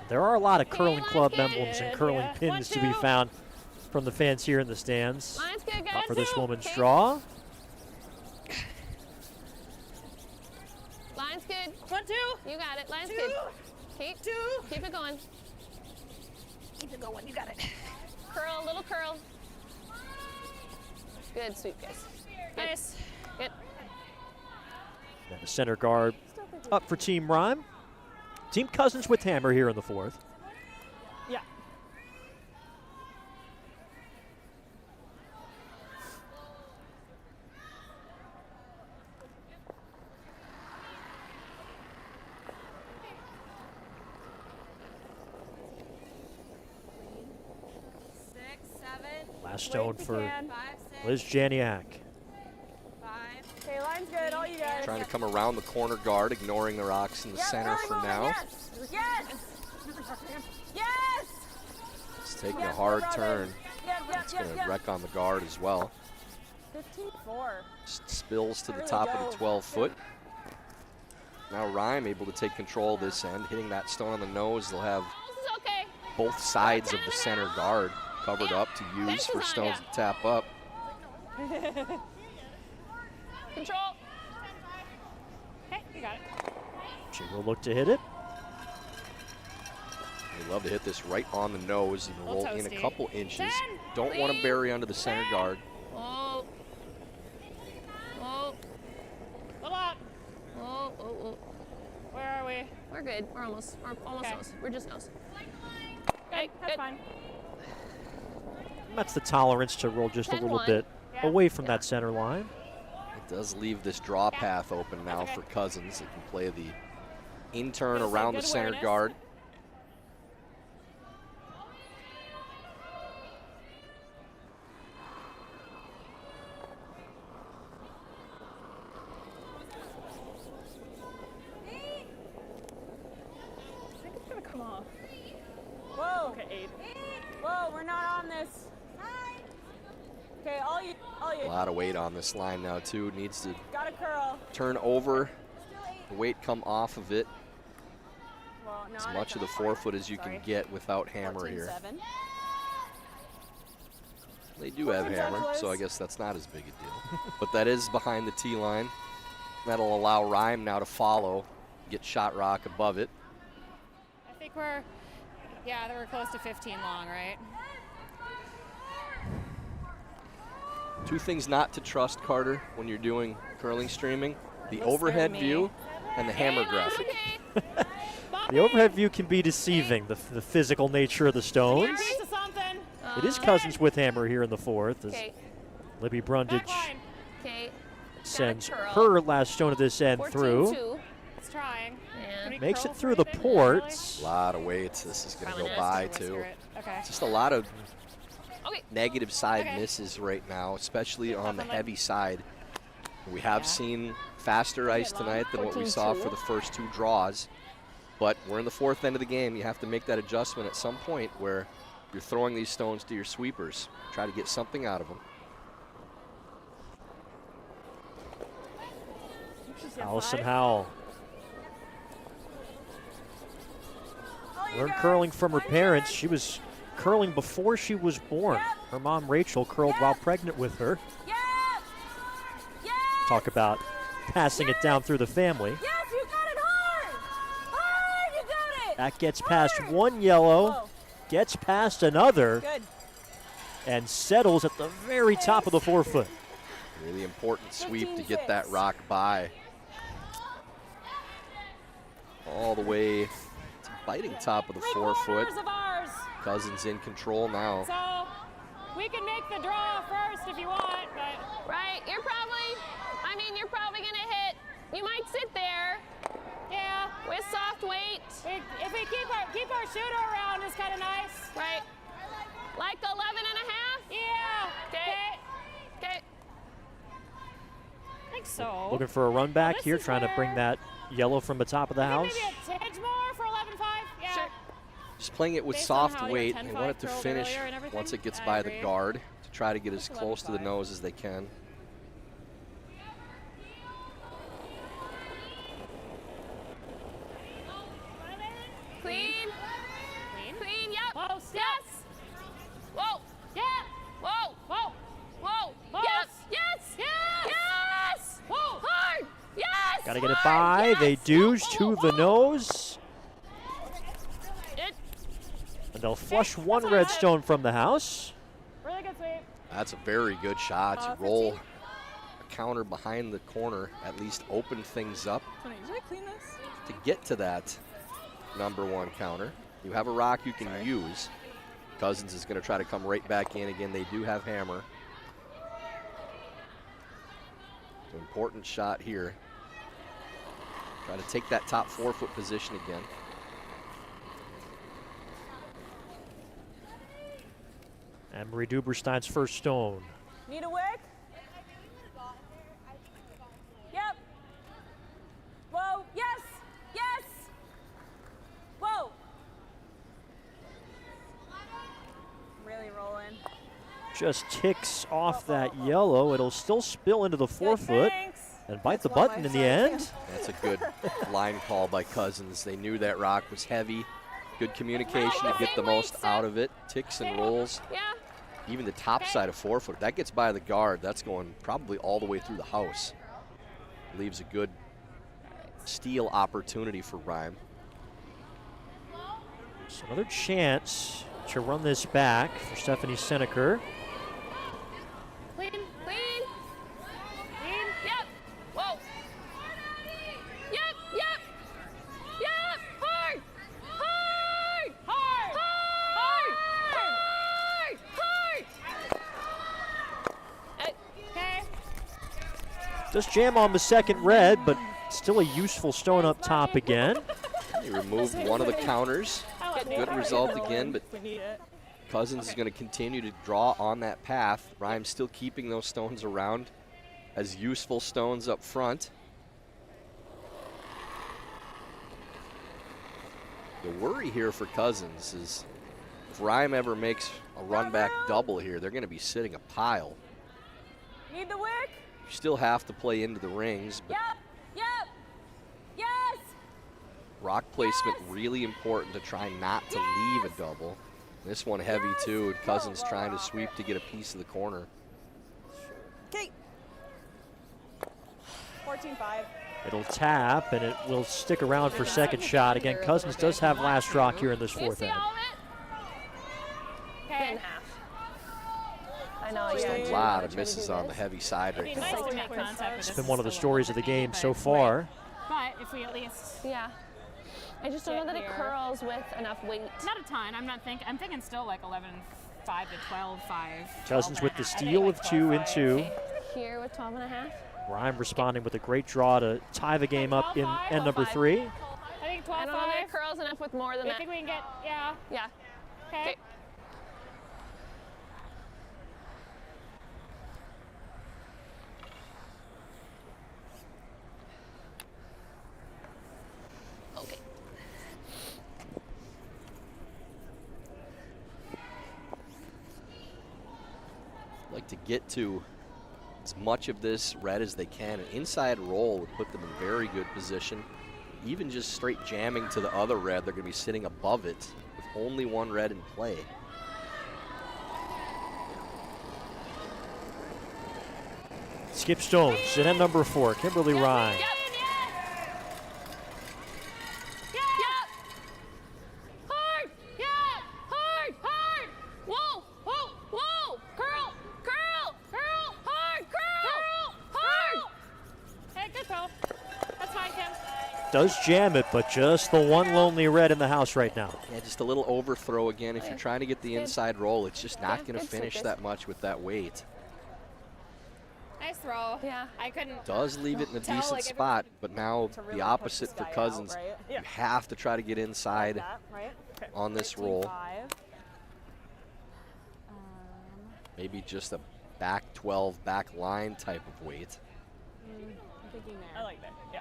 There are a lot of curling club emblems and curling pins to be found from the fans here in the stands. Line's good, guys. Up for this woman's Okay. draw. Line's good. 1, 2. You got it. Line's good. Keep it going. Keep it going. You got it. Curl, little curl. Good, sweep, guys. Good. Nice. Good. And the center guard up for Team Rhyme. Team Cousins with hammer here in the 4th. Yeah. Last stone Wait if you for can. Liz Janiak. Okay, line's good. All you guys. Trying to come around the corner guard, ignoring the rocks in the center for now. Yes. Yes. Yes. It's taking a hard turn. It's going to wreck on the guard as well. 15-4. Spills to the top of the 12-foot. Now Rhyme able to take control of this end, hitting that stone on the nose. They'll have This is okay. both sides of the center guard covered up to use for stones to tap up. Control. Okay, you got it. She will look to hit it. They love to hit this right on the nose and roll in a toasty. couple inches. 10, Don't want to bury under the center guard. Oh. Oh. Good luck. Oh. Oh. Oh. good. We're almost Okay. nose. We're just nose. Good. That's good. fine. That's the tolerance to roll just a little 10-1. bit Yeah. away from that center line. It does leave this draw path open now okay. for Cousins. It can play the in-turn Good around the good center awareness. guard. I think it's gonna come off. Whoa. Okay, 8. Whoa, we're not on this. Okay, all you. A lot of weight on this line now too. Needs to Got a curl. turn over, the weight come off of it. Well, As not much of the forefoot as you can get without hammer here. 14-7. They do have 14 hammer, so I touches. guess that's not as big a deal. But that is behind the tee line. That'll allow Rhyme now to follow, get shot rock above it. I think they were close to 15 long, right? Two things not to trust, Carter, when you're doing curling streaming: the Looks overhead scary to me. view and the hammer graphic. Okay. The overhead view can be deceiving, the physical nature of the stones. Piece of something. It is Cousins with hammer here in the fourth as Okay. Libby Back Brundage line. Okay. sends curl. her last stone of this end 14-2. through. It's trying. Yeah. Can we Makes curl it for through the anything? Not really? ports. A lot of weights. This is going to go Probably by Whisker too. it. Okay. Just a lot of Okay. negative side Okay. misses right now, especially on the Nothing like- heavy side. We have Yeah. seen faster ice long. tonight than what we saw for the first two draws. But we're in the fourth end of the game. You have to make that adjustment at some point where you're throwing these stones to your sweepers. Try to get something out of them. Allison Howell All you learned guys. curling from her All you parents. guys. She was curling before she was born. Her mom, Rachel, curled while pregnant with her. Yes. Yes. Talk about passing it down through the family. Yes, you got it hard. Hard, you got it. That gets past one yellow, Whoa. gets past another, Good. and settles at the very top of the forefoot. Really important sweep to get 15-6. that rock by. All the way to biting top of the 3 forefoot. corners of ours. Cousins in control now. So we can make the draw first if you want, but Right. You're probably gonna hit. You might sit there yeah. with soft weight. If we keep our shooter around is kind of nice. Right. Like 11 and a half. Yeah. Okay. Okay. I think so. Looking for a run back This here, is trying to bring where- that yellow from the top of the house. Maybe a tinge more for 11.5. Yeah. Sure. Just playing it with Based on soft how your weight. 10-5 They want it to curled finish earlier and everything, once it gets I by the agree. guard to try to get as That's close to the 11.5. nose as they can. Clean. Clean. Clean. Yep. Whoa, step. Yes. Whoa. Yeah. Whoa. Whoa. Whoa. Close. Yes. Yes. Yes. Yes. Whoa. Hard. Yes. Got to get it hard. by. Yes. They do Whoa, to whoa, the whoa. nose. It, And they'll flush Okay, one that's all red right. stone from the house. Really good sweep. That's a very good shot to 15. roll a counter behind the corner, at least open things up Tony, did I clean this? to get to that #1 counter. You have a rock you can use. Cousins is going to try to come right back in again. They do have hammer. So important shot here. Try to take that top forefoot position again. And Marie Duberstein's first stone. Need a wick? Yep. Whoa. Yes. Yes. Whoa. Really rolling. Just ticks off that yellow. It'll still spill into the forefoot Thanks. and bite the That's why button my in the son end. That's a good line call by Cousins. They knew that rock was heavy. Good communication to get the most out of it. Ticks and rolls. yeah. Even the top side of forefoot, that gets by the guard. That's going probably all the way through the house. Leaves a good steal opportunity for Rhyme. So another chance to run this back for Stephanie Seneker. Clean. Clean. Clean. Yep. Whoa. Yep. Yep. Yep. Does jam on the second red, but still a useful stone up top again. He removed one of the counters. Good result again, but We need it. Cousins is going to continue to draw on that path. Rhymes still keeping those stones around as useful stones up front. The worry here for Cousins is if Rhyme ever makes a run back double here, they're going to be sitting a pile. Need the wick? You still have to play into the rings, but Yep. Yes. rock placement really important to try not to leave a double. This one heavy too, and Cousins trying to sweep to get a piece of the corner. Okay. 14-5. It'll tap, and it will stick around for second shot. Again, Cousins does have last rock here in this fourth See inning. all of it? Okay. In half. I know. Just you a don't lot wanna of try to misses do on the this. heavy side It'd right be now. nice to make contact with It's been one of the stories of the game so far. But if we at least, Yeah. I just don't know Get that it here. curls with enough weight. not a ton. I'm thinking still like 11-5 to 12-5. Cousins with the 12.5. steal with 2 and 2. Okay. Here with 12 and a half. Rhyme responding with a great draw to tie the game up in end number 3. I think 12-5. I don't know that it curls enough with more than I that. think we can get, yeah. Yeah. Okay. Okay. Okay. Like to get to as much of this red as they can. An inside roll would put them in very good position. Even just straight jamming to the other red, they're going to be sitting above it with only one red in play. Skip Stones in end number 4, Kimberly Rhyme. Yep. Hard. Yeah. Hard. Hard. Whoa. Whoa. Whoa. Curl. Curl. Curl. Hard. Curl. Hard. Hey, good throw. That's fine, Kim. Does jam it, but just the one lonely red in the house right now. Yeah, just a little overthrow again. If you're trying to get the inside roll, it's just not Yeah, going to good finish circus. that much with that weight. Nice throw. Yeah. I couldn't. Does leave it in a Tell, decent like, spot, but now To really the push opposite this for guy out, Cousins. right? You have to try to get inside. Like that, right? Okay. on this roll. 13-5. Maybe just a back 12, back line type of weight. I'm thinking there. I like that. Yeah.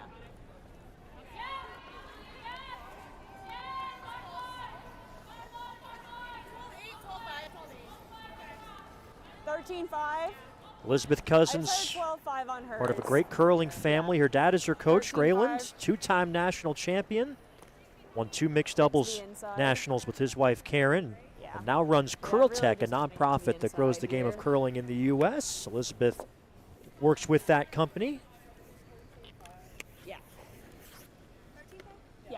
$13-5. Elizabeth I Cousins, said 12-5 on her. part of a great curling family. Her dad is her coach, 13-5. Grayland, 2-time national champion. Won 2 mixed doubles the inside. nationals with his wife, Karen. Yeah. And now runs Yeah, Curl really Tech, a just make it to the nonprofit that grows inside the game of here. curling in the U.S. Elizabeth works with that company. Yeah. Yeah.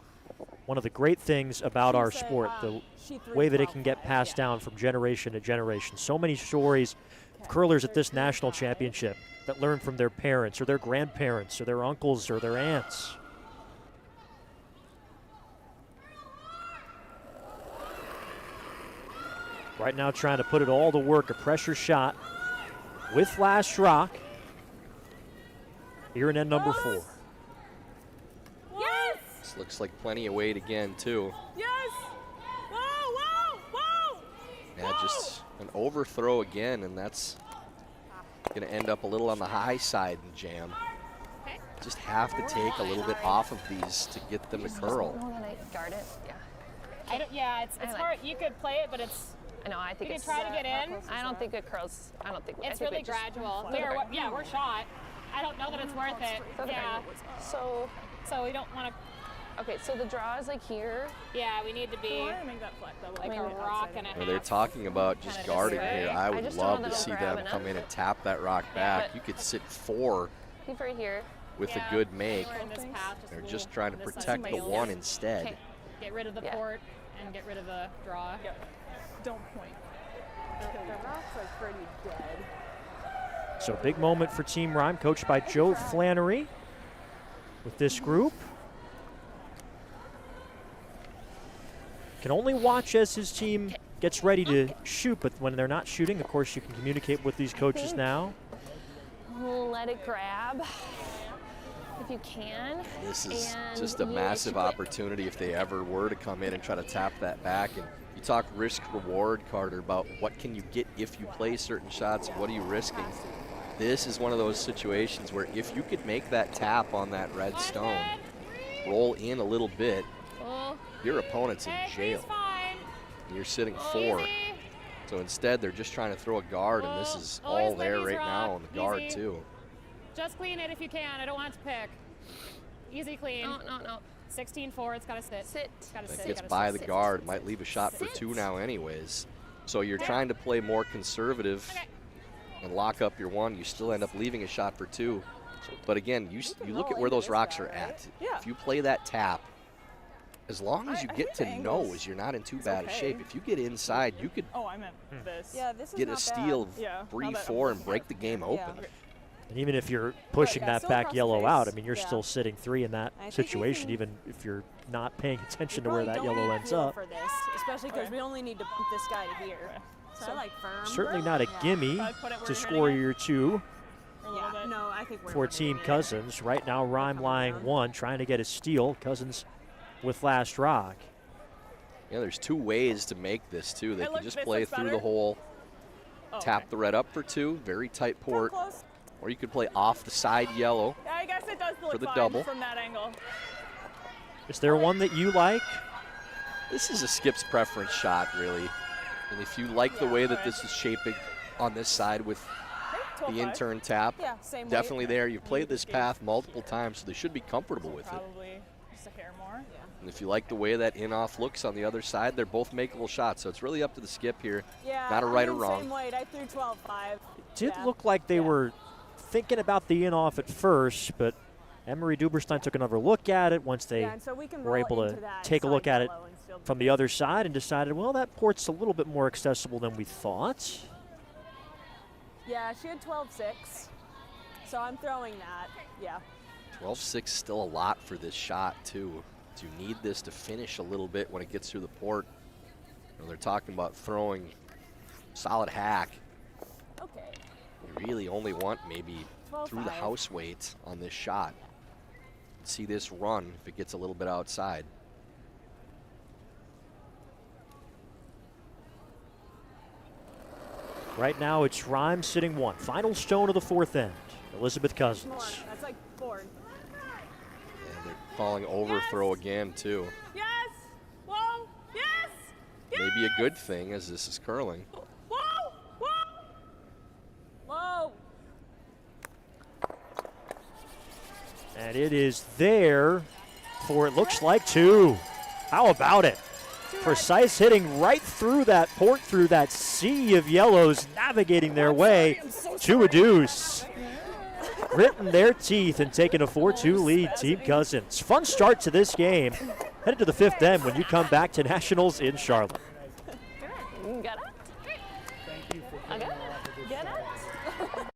One of the great things about She our said, sport, the she threw way that it can 12-5, get passed yeah. down from generation to generation. So many stories of curlers at this national 13-5. championship that learn from their parents or their grandparents or their uncles or their aunts. Right now trying to put it all to work, a pressure shot with last rock here in end number 4. Yes! This looks like plenty of weight again, too. Yes! Whoa, whoa, whoa! Yeah, just an overthrow again, and that's going to end up a little on the high side in jam. Okay. Just have to take a little bit off of these to get them to curl. No, that I guard it. Yeah. I don't, yeah, it's I like- hard. You could play it, but it's I know. I think you it's. could try to get in. I don't think it curls. I don't think. I It's think really it just- gradual. Okay. Here, yeah, we're shot. I don't know that it's worth it. Okay. Yeah, So, so we don't want to. okay. So the draw is like here. Yeah, we need to be Why make that flat double? like I a mean, rock and a Well, they're half. talking about just Kinda guarding this way. here. I I would just don't love know to that see it'll them grab come in enough. and tap that rock back. You could sit 4 Keep right here. with Yeah, a good make. We're in this path. They're a just little trying to on this side. protect the Somebody one else. instead. Okay. Get rid of the Yeah. port and get rid of the draw. Don't point. The rocks are pretty dead. So big moment for Team Rhyme, coached by Joe Flannery with this group. Can only watch as his team gets ready to shoot, but when they're not shooting, of course, you can communicate with these coaches now. let it grab if you can. This is And just a you massive should play- opportunity if they ever were to come in and try to tap that back. And you talk risk reward, Carter, about what can you get if you play certain shots, what are you risking? This is one of those situations where if you could make that tap on that red stone, roll in a little bit, your opponent's in jail. You're sitting 4. So instead, they're just trying to throw a guard, and this is all there right now on the guard, too. Just clean it if you can. I don't want it to pick. Easy clean. No. 16-4. It's got to sit. Sit. It's got to That sit. gets Gotta by sit. the guard, might leave a shot for 2 now anyways. So you're trying to play more conservative and lock up your 1. You still end up leaving a shot for 2. But again, you look at where those rocks are at. Yeah. If you play that tap, as long as you I get think to the know angle's- is you're not in too bad a okay. shape. If you get inside, you could Oh, I meant this. Yeah, this is get a not steal bad. of Yeah, now 3-4 that I'm and break the game open. Yeah. And even if you're pushing yeah, that still back across the yellow face. out, I mean, you're Yeah. still sitting 3 in that I think you situation, can- even if you're not paying attention We to where probably that don't yellow need ends feel up. for this, especially because we only need to bump this guy to here. So I like firm. Certainly not a Yeah. gimme I'd put it where to you're score hitting it. your 2 A little Yeah, bit. no, I think we're for Team winning it. Cousins. Right now, Rhyme lying down. 1, trying to get a steal. Cousins with last rock. Yeah, there's 2 ways to make this, too. They Hey, can look, just this play looks through the better. hole, Oh, tap okay. the red up for 2, very tight Come port, close. or you could play off the side yellow. Yeah, I guess it does look the fine double. from that angle. Is there one that you like? This is a skip's preference shot, really. And if you like the way that this is shaping on this side with the 12-5. in-turn tap, Yeah, same definitely weight. there. You've played this path multiple times, so they should be comfortable with it. Probably just a hair more. And if you like the way that in-off looks on the other side, they're both makeable shots. So it's really up to the skip here. Yeah, Not a right or I'm wrong. Same weight. I threw 12-5. Did Yeah. look like they Yeah. were thinking about the in-off at first, but Emery Duberstein took another look at it once they Yeah, and so we can were roll able into to that take a look side at it yellow and still from the other side and decided, well, that port's a little bit more accessible than we thought. Yeah, she had 12-6. So I'm throwing that. Yeah. 12-6 still a lot for this shot, too. So you need this to finish a little bit when it gets through the port. You know, they're talking about throwing solid hack. Okay. You really only want maybe 12-5. through the house weight on this shot. See this run if it gets a little bit outside. Right now, it's Rhyme sitting 1. Final stone of the 4th end. Elizabeth More. Cousins. That's like 4. And they're calling overthrow again, too. Yes! Whoa! Yes! Maybe a good thing as this is curling. Whoa! Whoa! Whoa. And it is there for, it looks like 2. How about it? Precise hitting right through that port, through that sea of yellows, navigating their way to a deuce. Gritting their teeth and taking a 4-2 lead, Team Cousins. Fun start to this game. Headed to the 5th end when you come back to Nationals in Charlotte. Got it? I got it. Get it?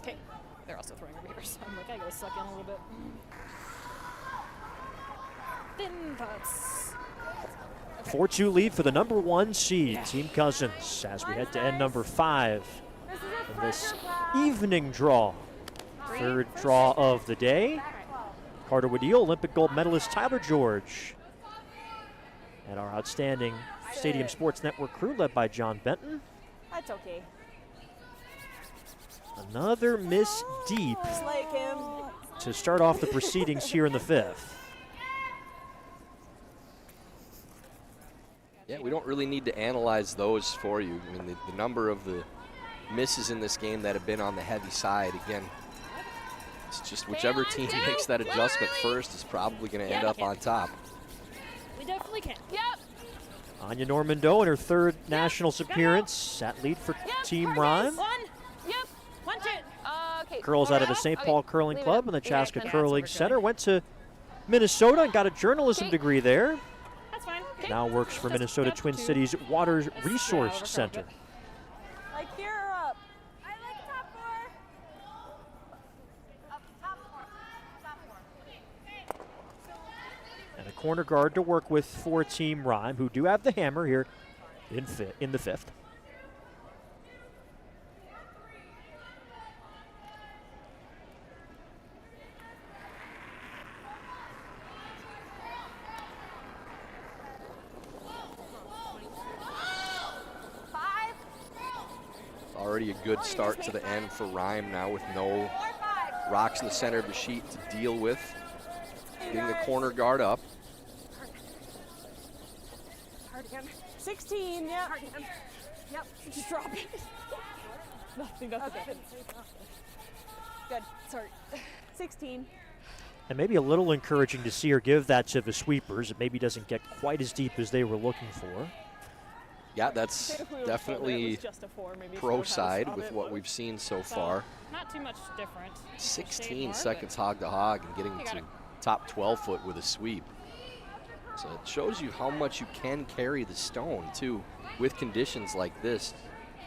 Okay. They're also throwing over here, so I'm like, I gotta suck in a little bit. Thin putts. 4-2 lead for the number 1 seed, Team Cousins, as we head to end number 5 in this evening draw. 3rd draw of the day. Carter Woodeel, Olympic gold medalist Tyler George, and our outstanding Stadium Sports Network crew led by John Benton. That's okay. Another miss deep Just like him. to start off the proceedings here in the 5th. Yeah, we don't really need to analyze those for you. I mean, the number of the misses in this game that have been on the heavy side, again, it's just whichever team makes that adjustment first is probably going to end up on top. We definitely can. Yep. Anya Normando in her third Nationals appearance at lead for Team Rhyme. One. Yep. 1, 2. Okay. Girls out of the St. Paul Curling Leave it Club up. and the Leave it up. Chaska Yeah, Curling that's Center. overkill. Went to Minnesota and got a journalism Okay. degree there. That's fine. Now works for Just Minnesota up Twin to- Cities Water Yeah, Resource overkill, Center. but- Like here or up? I like top 4. Up top 4. Top 4. And a corner guard to work with for Team Rhyme, who do have the hammer here in the fifth. Already a good start to the end for Rhyme now with no rocks in the center of the sheet to deal with. Getting the corner guard up. Hard hand. 16, yeah. Hard hand. Yep. Just drop it. Nothing. Okay. Good. Sorry. 16. And maybe a little encouraging to see her give that to the sweepers. It maybe doesn't get quite as deep as they were looking for. Yeah, that's If we were told that it definitely was just a 4, maybe she pro would have side stopped with it, what but- we've seen so So, far. Not too much different. 16 more, seconds hog to hog and getting You to got it. top 12 foot with a sweep. So it shows you how much you can carry the stone too with conditions like this.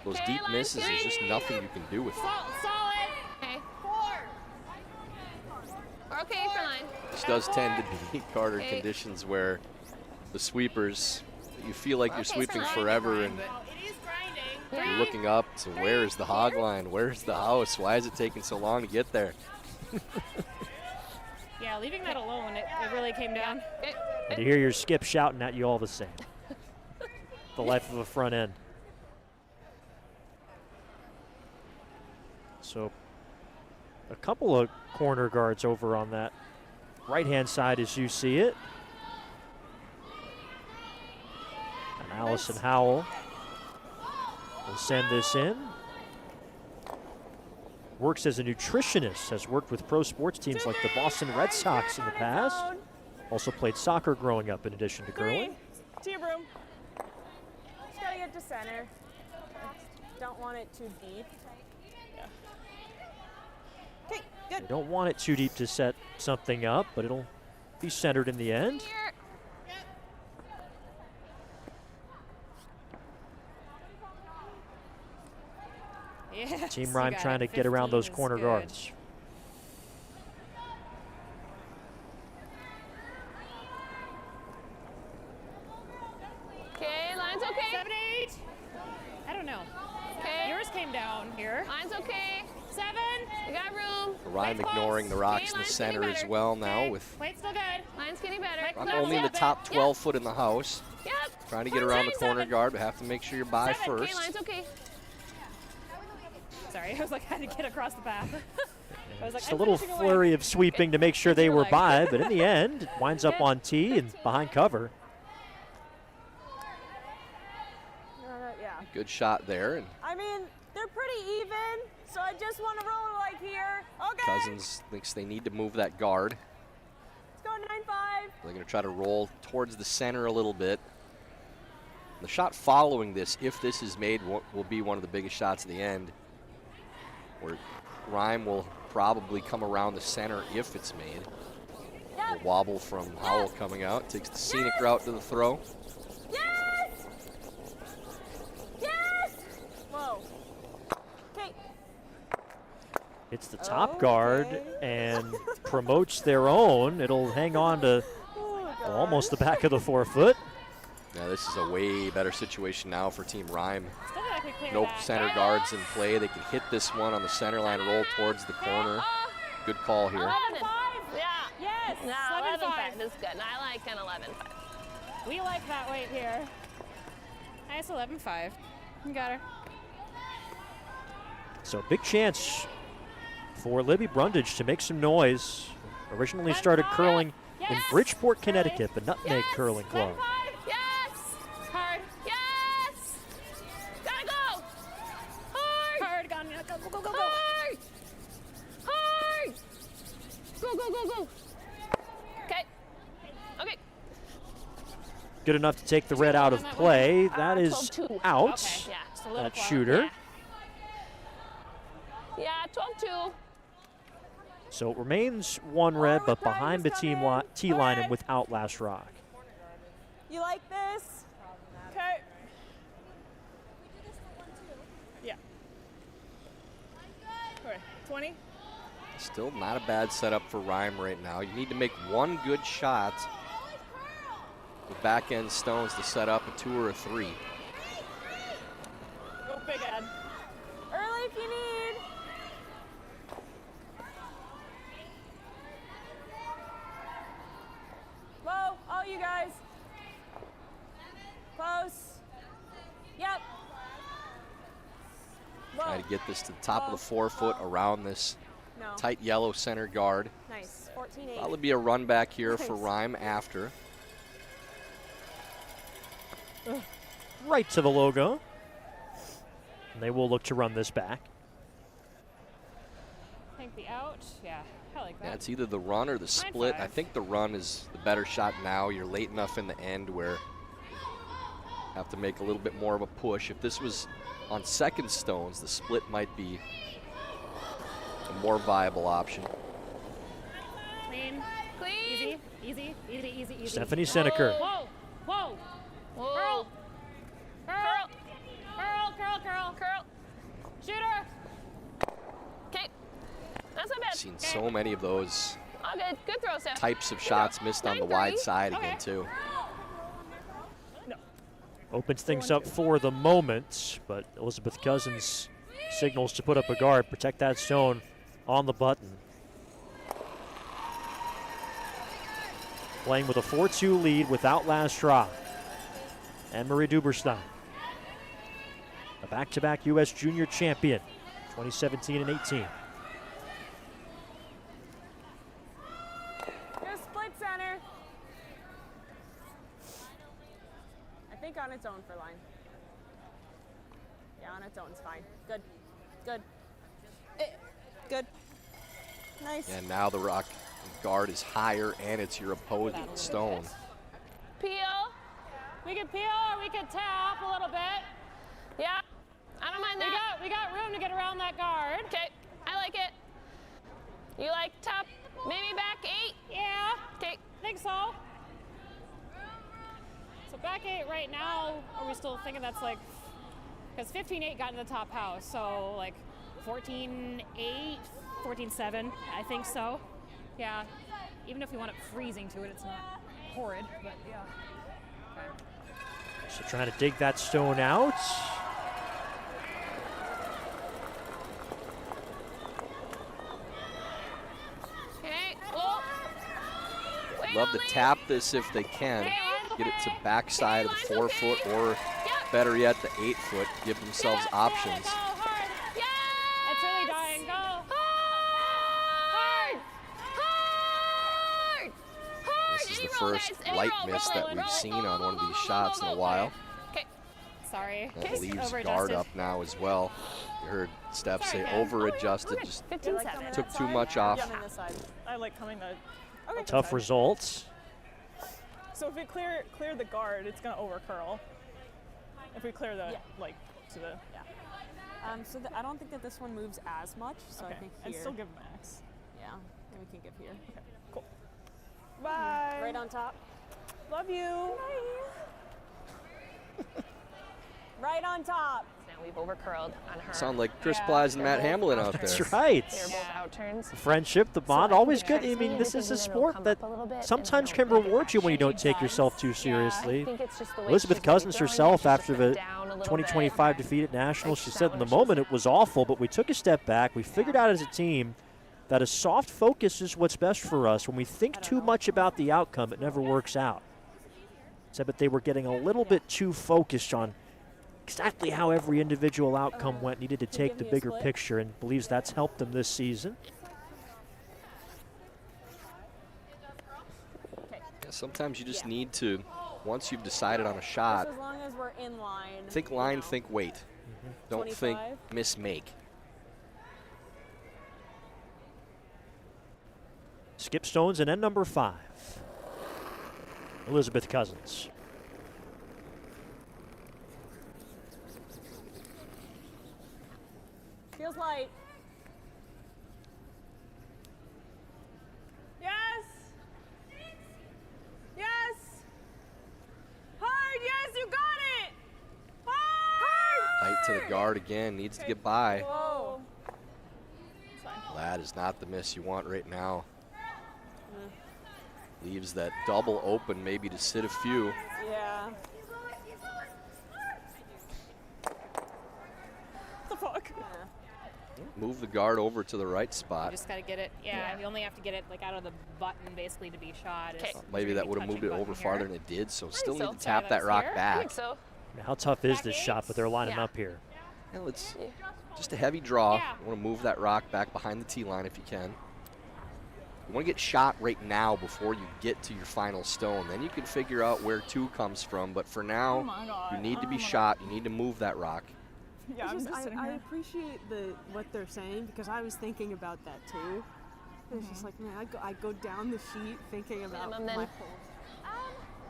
Those Okay, deep line misses, there's just three. nothing you can do with them. Solid. Okay. 4. Okay for line. This does tend to be Carter Okay. conditions where the sweepers, you feel like you're Okay, sweeping fine. forever and you're looking up to where's the hog line, where's the house, why is it taking so long to get there? Yeah, leaving that alone, it really came down. Okay. And to hear your skip shouting at you all the same. The life of a front end. So a couple of corner guards over on that right-hand side as you see it. And Allison Howell will send this in. Works as a nutritionist, has worked with pro sports teams like the Boston Red Sox in the past. Also played soccer growing up in addition to curling. 3. To your broom. Just gotta get to center. Don't want it too deep. Okay, good. You don't want it too deep to set something up, but it'll be centered in the end. Here. Yes, Team you Rhyme got trying to it. get around 15 those is corner good. guards. Okay, line's okay. 7, 8. I don't know. Okay. Yours came down here. Line's okay. 7. We got room. Rhyme Play close. ignoring the rocks in the line's center getting as better. well now Okay. with Weight's still good. Line's getting better. Mike, not Yep. only the Yep. top 12 foot in the house, Yep. trying to get around the corner 7. guard, but have to make sure you're by 7. first. Okay, line's okay. Sorry, I was like, I had to get across the path. I was like, Just a I'm little finishing away. flurry of sweeping to make sure they were Like- by, but in the end, it winds up on tee and behind cover. Yeah. Good shot there, and I mean, they're pretty even, so I just want to roll like here. Okay. Cousins thinks they need to move that guard. Let's go 9-5. They're going to try to roll towards the center a little bit. The shot following this, if this is made, will be one of the biggest shots at the end, where Rhyme will probably come around the center if it's made. Yep. A wobble from Howell coming out, takes the scenic route to the throw. Yes! Yes! Whoa. Okay. It's the top guard and promotes their own. It'll hang on to almost the back of the 4 foot. Now this is a way better situation now for Team Rhyme. Still feel like we cleared No that. center guards in play. They can hit this one on the center line, roll towards the corner. Good call here. 11. Yeah. Yes. No, 11-5. 11-5 is good. And I like an 11-5. We like that weight here. Nice 11-5. You got her. So big chance for Libby Brundage to make some noise. Originally started curling in Yes. Bridgeport, Connecticut, the Nutmeg Yes. Curling Club. 11-5. Yes. Hard. go. Okay. Okay. Good enough to take the red out of play. That is 12-2. out. Okay, yeah, just a little That close. shooter. Yeah, 12-2. So it remains one red, but behind the tee line and without last rock. You like this? Okay. Yeah. Okay. 20. Still not a bad setup for Rhyme right now. You need to make one good shot with back end stones to set up a 2 or a 3. Go big Ed. Early if you need. Low, all you guys. Close. Yep. Low. Try to get this to the top of the 4 foot around this No. tight yellow center guard. Nice. 14-8. Probably be a run back here for Nice. Rhyme after. Right to the logo. And they will look to run this back. I think the out. Yeah, I like that. Yeah, it's either the run or the split. I 5. think the run is the better shot now. You're late enough in the end where you have to make a little bit more of a push. If this was on second stones, the split might be a more viable option. Clean. Clean. Easy. Stephanie Seneker. Whoa. Whoa. Curl. Curl. Shooter. Okay. That's not bad. Seen so many of those All good. Good throw, Steph. types of shots missed on the wide 9-3. side Okay. again, too. Opens things up for the moment, but Elizabeth Cousins signals to put up a guard, protect that stone on the button. Playing with a 4-2 lead without last rock. Anne-Marie Duberstein, a back-to-back U.S. Junior champion, 2017 and 18. Go split center. I think on its own for line. Yeah, on its own is fine. Good. Good. Nice. And now the rock guard is higher and it's your opposing stone. Peel. We could peel or we could tap a little bit. Yeah. I don't mind that. We got room to get around that guard. Okay. I like it. You like top, maybe back 8? Yeah, Okay. think so. So back 8 right now, are we still thinking that's like, because 15-8 got in the top house, so like 14-8, 14-7, I think so. Yeah, even if we want it freezing to it, it's not horrid, but yeah. Okay. So trying to dig that stone out. Okay. Oh. Wait Love on to Lee. tap this if they can. Get it to backside of the 4 foot or better yet the 8 foot. Give themselves options. Go hard. Yeah. It's really dying. Go. Hard. Hard. Hard. This is Any the roll, first guys. Any light roll, miss roll, that roll, we've roll, seen go, on go, one of go, these go, shots go, in a go. while. Okay. Sorry. That leaves Over guard adjusted. up now as well. You heard Steph say Sorry, over adjusted, Okay. just 15-7. took too much off. Coming this side. I like coming the. Okay. Tough results. So if we clear the guard, it's gonna over curl. If we clear the like to the so I don't think that this one moves as much. So I think And here. still give max. Yeah, and we can give here. Okay, cool. Bye. Right on top. Love you. Right on top. Now we've overcurled on her. Sound like Chris Yeah. Blythe and Matt Hamlin out That's there. right. They're both out turns. The friendship, the bond, I always think good. I mean, this is a everything sport will that come up a little bit, sometimes and can they'll get reward you when you action. don't take yourself too I seriously. think it's just the way Elizabeth she's been Cousins throwing it, herself, she's just after put it the down a little 2025 bit. defeat at Nationals, she Like said in the that one, moment it was awful, but we took a step back. We figured out as a team that a soft focus is what's best for us. When we think too much about the outcome, it never works out. Said, but they were getting a little bit too focused on exactly how every individual outcome went, needed to take the bigger picture, and believes that's helped them this season. Yeah, sometimes you just need to, once you've decided on a shot, Just as long as we're in line. think line, think weight. Don't think 25. miss make. Skip stones and end number 5. Elizabeth Cousins. Feels light. Yes. Yes. Hard. Yes, you got it. Hard. Tight to the guard again, needs to get by. Whoa. That is not the miss you want right now. Leaves that double open, maybe to sit a few. Yeah. The fuck? Move the guard over to the right You spot. just got to get it. Yeah, you only have to get it like out of the button basically to be shot. Okay. Maybe that would have moved it over farther than it did, so still need to tap that rock I back. think so. How tough is this shot, but they're lining Yeah. up here. Well, it's just a heavy draw. Yeah. You want to move that rock back behind the tee line if you can. You want to get shot right now before you get to your final stone. Then you can figure out where 2 comes from. But for now, you need to be shot. You need to move that rock. Yeah, I'm just sitting I here. appreciate what they're saying because I was thinking about that too. It's just like, man, I go down the sheet thinking about Minimum then. my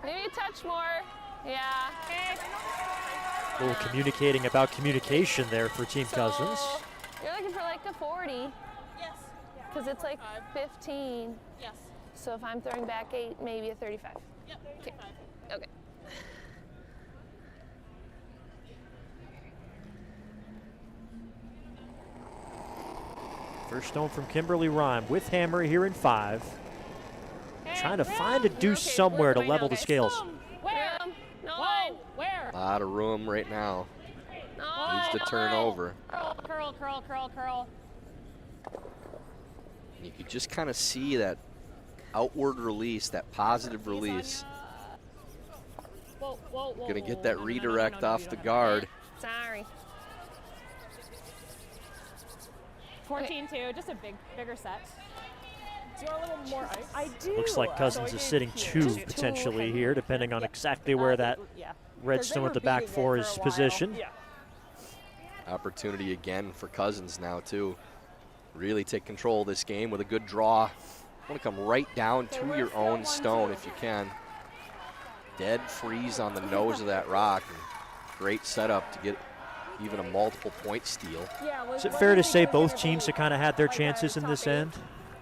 Maybe a touch more. Yeah. A little communicating about communication there for Team Cousins. You're looking for like a 40. Yes. Because it's like 15. Yes. So if I'm throwing back 8, maybe a 35. Yep. Okay. Okay. First stone from Kimberly Rhyme with hammer here in 5. Trying to find a deuce somewhere to level the scales. Where? No Whoa, line. where? A lot of room right now. No. Needs to turn over. Curl, curl, curl, curl. You can just kind of see that outward release, that positive release. Whoa, whoa, whoa. Gonna get that No, no, no, no, redirect no, no, off you the don't have guard. Sorry. 14-2, just a bigger set. Do you want a little more ice? I do. Looks like Cousins is sitting 2 potentially here, depending on exactly where that redstone at the back 4 is positioned. Yeah. Opportunity again for Cousins now too. Really take control of this game with a good draw. Want to come right down to your own stone if you can. Dead freeze on the nose of that rock. And great setup to get even a multiple point steal. Yeah, Is it fair to say both teams have kind of had their chances in this end?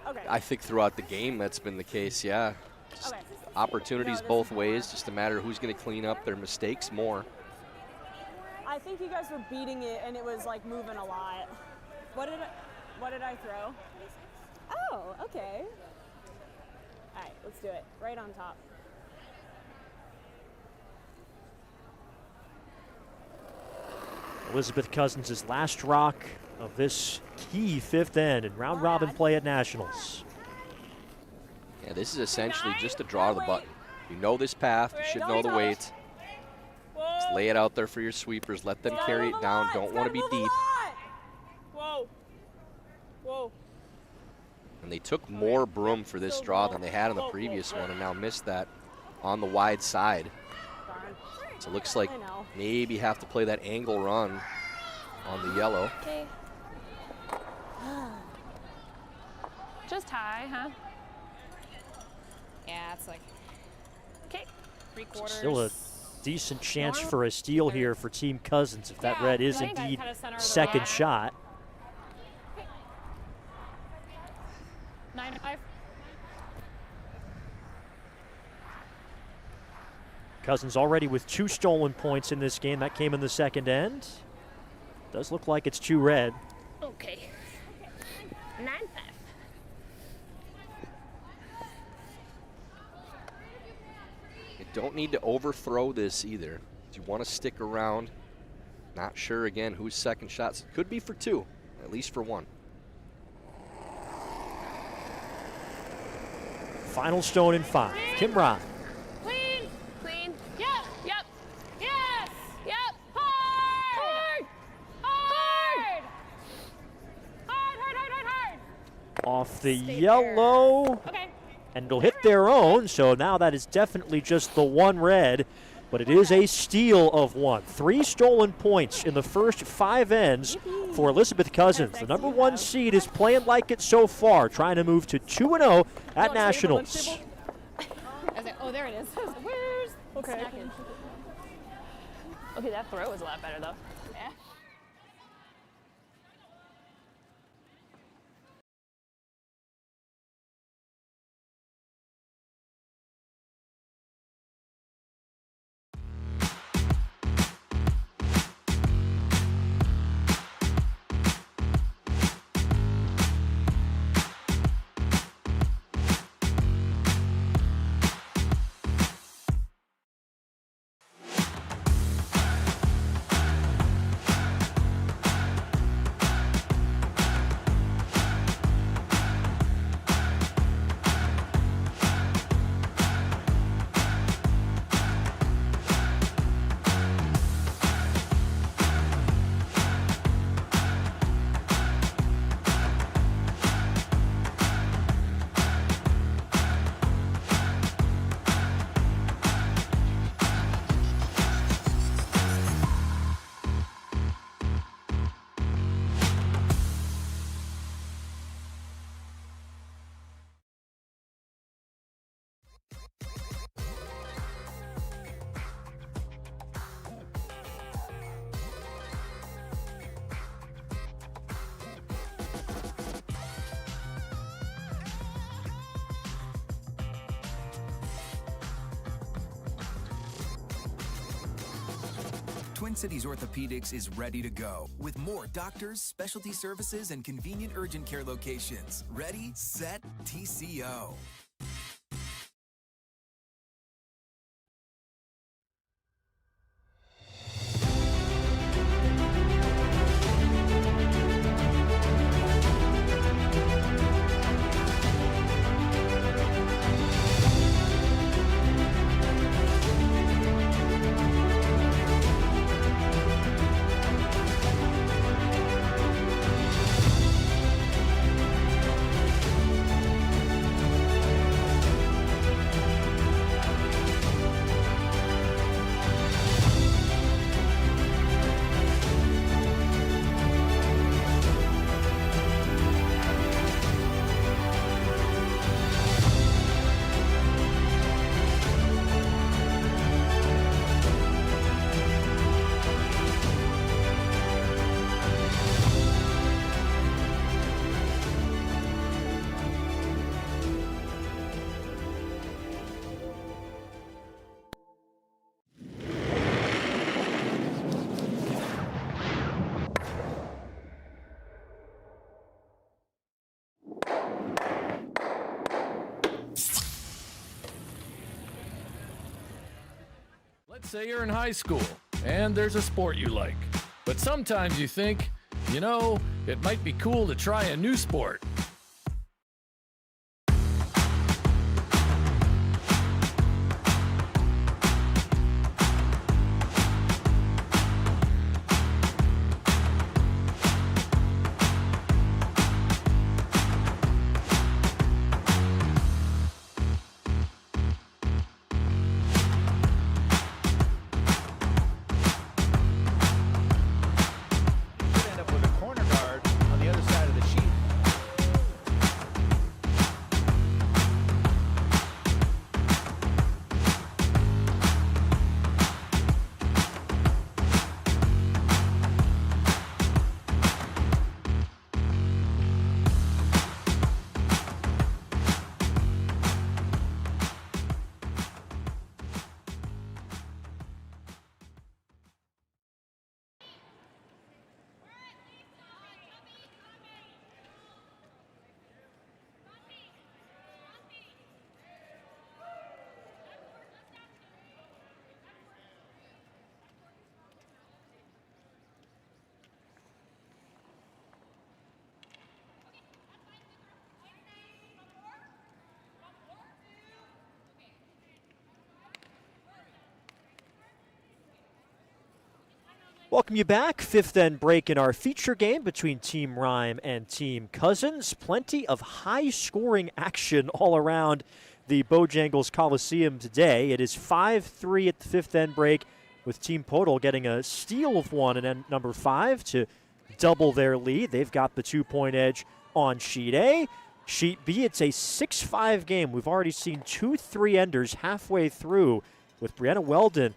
Okay. I think throughout the game that's been the case, yeah. Just Okay. opportunities both ways, just a matter of who's going to clean up their mistakes more. I think you guys were beating it and it was like moving a lot. What did I throw? Oh, okay. All right, let's do it. Right on top. Elizabeth Cousins' last rock of this key 5th end in round robin play at Nationals. Yeah, this is essentially just a draw to the button. You know this path, you should know the weight. Just lay it out there for your sweepers, let them carry it down, don't want to be deep. Whoa. Whoa. And they took more broom for this draw than they had on the previous one and now missed that on the wide side. So it looks like maybe have to play that angle run on the yellow. Okay. Just high, huh? Yeah, it's like Okay. 3/4. Still a decent chance for a steal here for Team Cousins if that red is I think that indeed kinda center of the second rock. shot. 9-5. Cousins already with 2 stolen points in this game. That came in the second end. Does look like it's 2 red. Okay. 9-5. You don't need to overthrow this either. You want to stick around. Not sure again whose second shots. Could be for 2, at least for 1. Final stone in 5. Kim Ryan. Clean. Clean. Yep. Yep. Yes. Yep. Hard. Hard. Hard. Off the Stay yellow. Okay. And it'll hit their own, so now that is definitely just the 1 red. but it is a steal of one. 3 stolen points in the first 5 ends for Elizabeth Cousins. The number 1 seed is playing like it so far, trying to move to 2-0 at Nationals. I was like, oh, there it is. I was like, where's snacking? Okay, that throw was a lot better though. Yeah. Twin Cities Orthopedics is ready to go with more doctors, specialty services, and convenient urgent care locations. Ready, set, TCO. Let's say you're in high school and there's a sport you like, but sometimes you think, you know, it might be cool to try a new sport. Welcome you back. 5th end break in our feature game between Team Rhyme and Team Cousins. Plenty of high-scoring action all around the Bojangles Coliseum today. It is 5-3 at the fifth end break, with Team Podol getting a steal of one in end number 5 to double their lead. They've got the 2-point edge on Sheet A. Sheet B, it's a 6-5 game. We've already seen 2 3-enders halfway through, with Brianna Weldon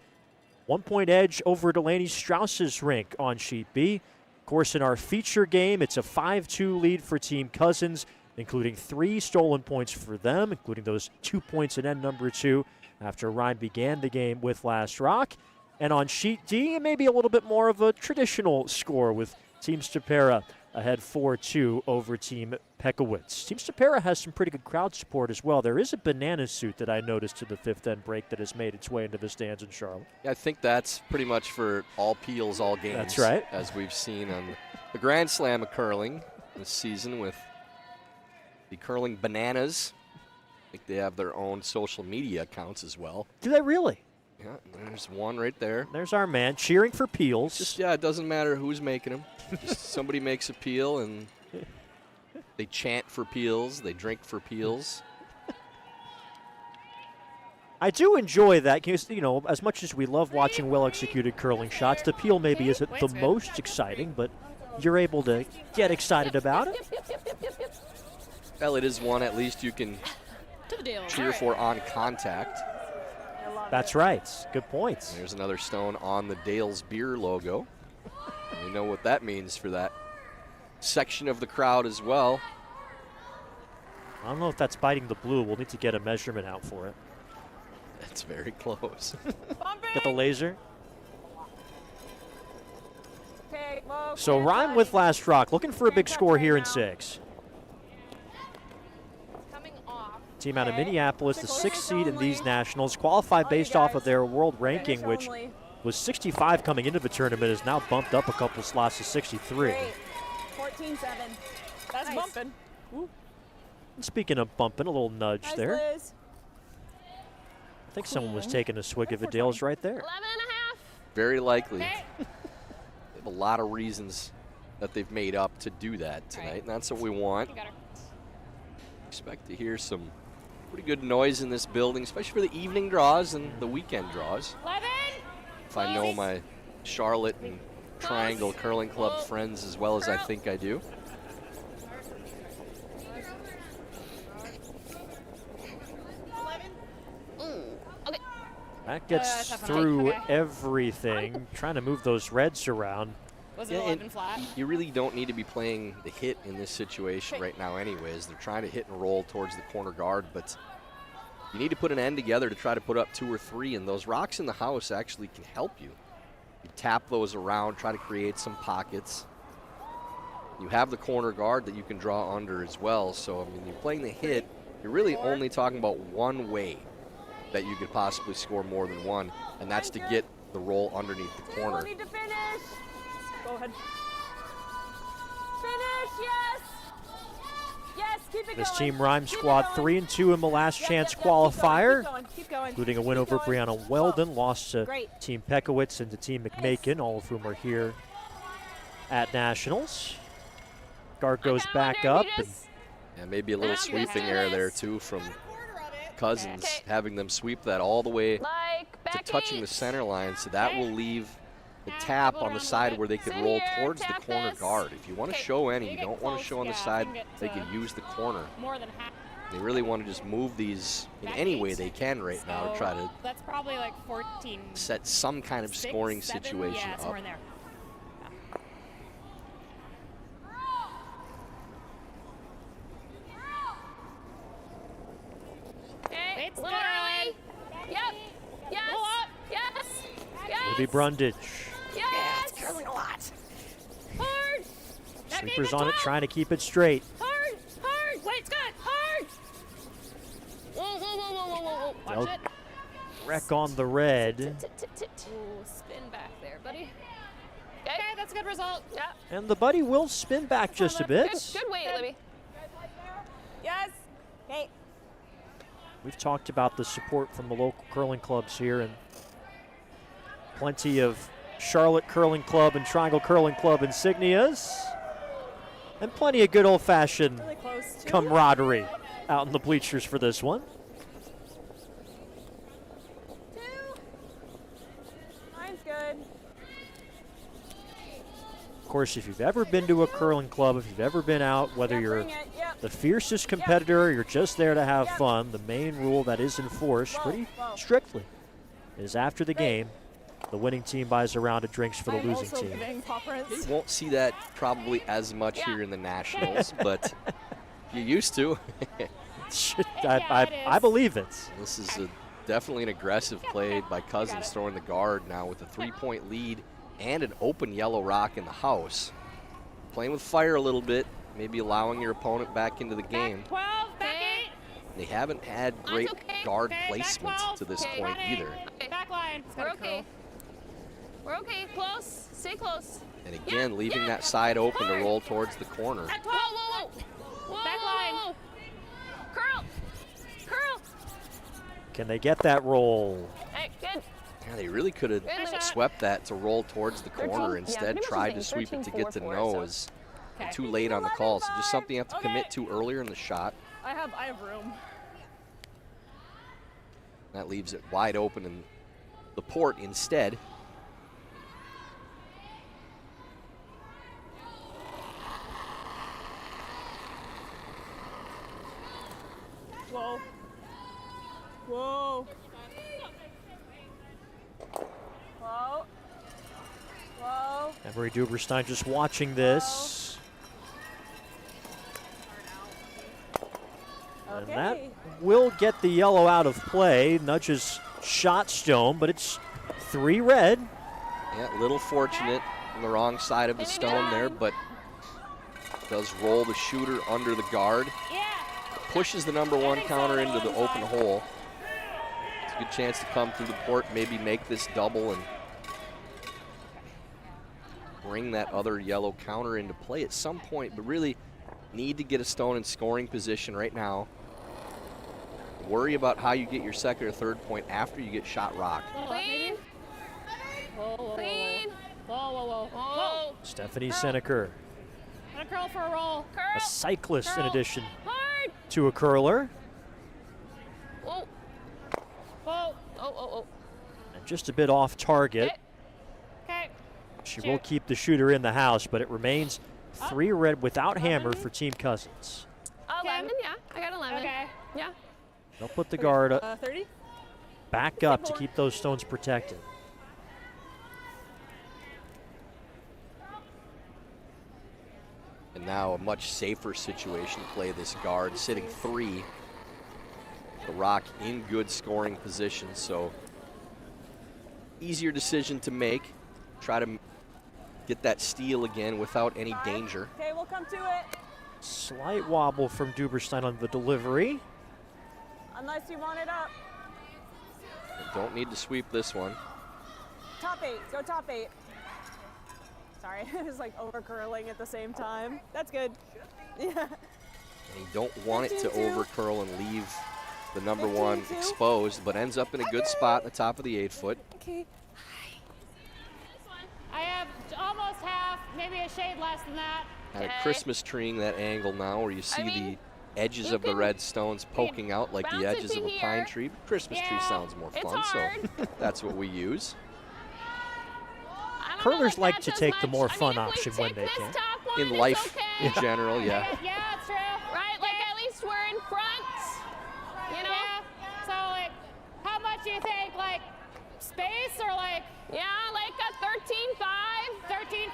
1-point edge over Delaney Strauss's rink on Sheet B. Of course, in our feature game, it's a 5-2 lead for Team Cousins, including 3 stolen points for them, including those 2 points in end number 2 after Ryan began the game with Last Rock. And on Sheet D, it may be a little bit more of a traditional score, with Team Stupera ahead 4-2 over Team Pekowitz. Team Stupera has some pretty good crowd support as well. There is a banana suit that I noticed to the fifth end break that has made its way into the stands in Charlotte. Yeah, I think that's pretty much for all peels, all games. That's right. As we've seen on the Grand Slam of curling this season with the Curling Bananas. I think they have their own social media accounts as well. Do they really? Yeah, there's one right there. There's our man cheering for peels. Just, yeah, it doesn't matter who's making them. Just somebody makes a peel and they chant for peels, they drink for peels. I do enjoy that because, you know, as much as we love watching well-executed curling shots, the peel maybe isn't the most exciting, but you're able to get excited about it. Well, it is one at least you can cheer for on contact. That's right. Good points. There's another stone on the Dale's Beer logo. We know what that means for that section of the crowd as well. I don't know if that's biting the blue. We'll need to get a measurement out for it. It's very close. Get the laser. Okay, whoa, So Ryan with Last Rock, looking for a big score here in 6. Team out of Minneapolis, the 6th seed in these nationals, qualified based off of their world ranking, which was 65 coming into the tournament, is now bumped up a couple slots to 63. 14-7. That's Nice. bumping. And speaking of bumping, a little nudge Nice, there. Liz. I think someone was taking a swig of Adele's right there. 11 and a half. Very likely. Okay. They have a lot of reasons that they've made up to do that tonight, and that's what we want. You got her. Expect to hear some pretty good noise in this building, especially for the evening draws and the weekend draws. 11. If I know my Charlotte and Triangle Curling Club friends as well as I think I do. Okay. That gets tough one. through Okay. everything, trying to move those reds around. Was it Yeah, 11 flat? You really don't need to be playing the hit in this situation right now anyways. They're trying to hit and roll towards the corner guard, but you need to put an end together to try to put up 2 or 3, and those rocks in the house actually can help you. You tap those around, try to create some pockets. You have the corner guard that you can draw under as well, so I mean, you're playing the hit, you're really only talking about one way that you could possibly score more than one, and that's to get the roll underneath the We'll corner. need to finish. Go ahead. Finish, yes. Yes, keep it This going. Team Rhyme Keep it squad going. 3-2 in the last Yep, chance yep, yep, keep going, qualifier, keep going, including a win keep over going. Brianna Weldon, lost to Great. Team Pekowitz and to Team McMakin, all of whom are here at Nationals. Guard goes back up. And Yeah, maybe a little sweeping error there too from Cousins, Okay. having them sweep that all the way Like to back touching the 8. center line, so that will leave the tap on the side where they could Sit roll here, towards the tap corner this. guard. If you want to Okay. show any, You you get don't want to close, show on the yeah, if side, you can get they to can use the corner. More than half. They really want to just move these in Back any 8. way they can right now to So try to That's probably like 14. set some kind of 6, scoring 7? situation Yeah, up. somewhere in there. Okay. It's Little early. Yep. Yes. Pull up. Yes. Yes. It'll be Brundage. Yes. Curling a lot. Hard. That made Sleepers it on it, 12. trying to keep it straight. Hard. Hard. Wait, Scott. Hard. Whoa, whoa, whoa, whoa, whoa, whoa, whoa. They'll Watch it. wreck on the red. Ooh, spin back there, buddy. Okay, that's a good result. Yeah. And the buddy will spin back just a bit. Good weight, Libby. Yes. Okay. We've talked about the support from the local curling clubs here, and plenty of Charlotte Curling Club and Triangle Curling Club insignias, and plenty of good old-fashioned Really close. Too. camaraderie out in the bleachers for this one. Line's good. Of course, if you've ever been to a curling club, if you've ever been out, whether Yeah, you're bring it. Yep. the fiercest competitor or you're just there to have fun, the main rule that is enforced pretty strictly is after the game, the winning team buys a round of drinks for the I'm losing also team. giving Pop Prints. Won't see that probably as much here in the Nationals, but you used to. I believe it. This is definitely an aggressive play by Cousins throwing the guard now with a 3-point lead and an open yellow rock in the house. Playing with fire a little bit, maybe allowing your opponent back into the game. 12, back 8. They haven't had great guard Okay, back placement 12. to this Okay, point back either. Back line. We're okay. We're okay. Close. Stay close. And again, leaving that side open to roll towards the corner. Whoa, whoa, whoa. Whoa, Back line. whoa, whoa. Curl. Curl. Can they get that roll? Hey, good. Yeah, they really could have Good. swept that to roll towards the 13, corner. yeah, Instead, pretty much tried the to same. sweep it to 13, get to 4, no. so. Is Okay. too late on the call. So just something you have to Okay. commit to earlier in the shot. I have room. That leaves it wide open in the port instead. Whoa. Whoa. Whoa. Whoa. Emery Duberstein just watching this. And that Okay. will get the yellow out of play. Nudges shot stone, but it's 3 red. Yeah, a little fortunate on the wrong side of the stone there, but does roll the shooter under the guard. Yeah. Pushes the number 1 counter into the open hole. It's a good chance to come through the port, maybe make this double and bring that other yellow counter into play at some point, but really need to get a stone in scoring position right now. Worry about how you get your second or third point after you get shot rocked. Clean. Whoa, whoa, whoa, Clean. whoa, whoa, whoa, whoa. Whoa. Stephanie Seneker, Gonna curl for a roll. a Curl. cyclist in Curl. addition Hard. to a curler. Whoa. Whoa. Oh. And just a bit off target. Okay. She Shoot. will keep the shooter in the house, but it remains 3 red without hammer 11. for Team Cousins. 11. Yeah, I got 11. Okay. Yeah. They'll put the guard 30? back up to keep those stones protected. And now a much safer situation to play this guard, sitting 3. The rock in good scoring position, so easier decision to make. Try to get that steal again without any danger. Okay, we'll come to it. Slight wobble from Duberstein on the delivery. Unless you want it up. Don't need to sweep this one. Top 8. Go top 8. Sorry, I was like over curling at the same time. That's good. Yeah. And you don't want it to 15-2. over curl and leave the number 1 15-2. exposed, but ends up in a good spot at the top of the 8-foot. Okay. I have almost half, maybe a shade less than that. Kind of Okay. Christmas treeing that angle now where you see mean, the edges you of the can red stones poking out like the bounce it edges to of a pine here. tree. Christmas tree Yeah, sounds more it's fun, hard. so that's what we use. I don't know Curlers if like that's to as take the much. more I mean, fun if we option when take they this can. top one, In it's life, okay. in general, yeah. Yeah, it's true. Right? Like at least we're in front. You know? Yeah. So like, how much do you think? Like, space or like Yeah, like a 13-5. 13-5?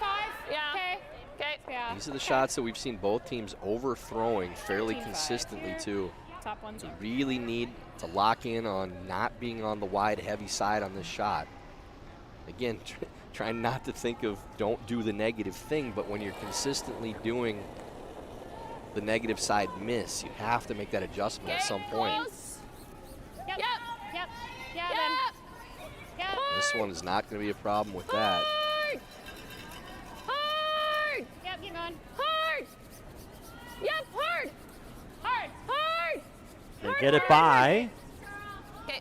Yeah. Okay. Okay. Yeah. These are the shots that we've seen both teams overthrowing fairly 13-5. consistently too. Top ones. You really need to lock in on not being on the wide heavy side on this shot. Again, trying not to think of don't do the negative thing, but when you're consistently doing the negative side miss, you have to make that adjustment at some point. Close. Yep. Yep. Yep. Yeah. Yep. Then. Yep. This one is not going to be a problem with that. Hard. Hard. Yep. Keep going. Hard. Yep. Hard. Hard. Hard. They get it by. Okay.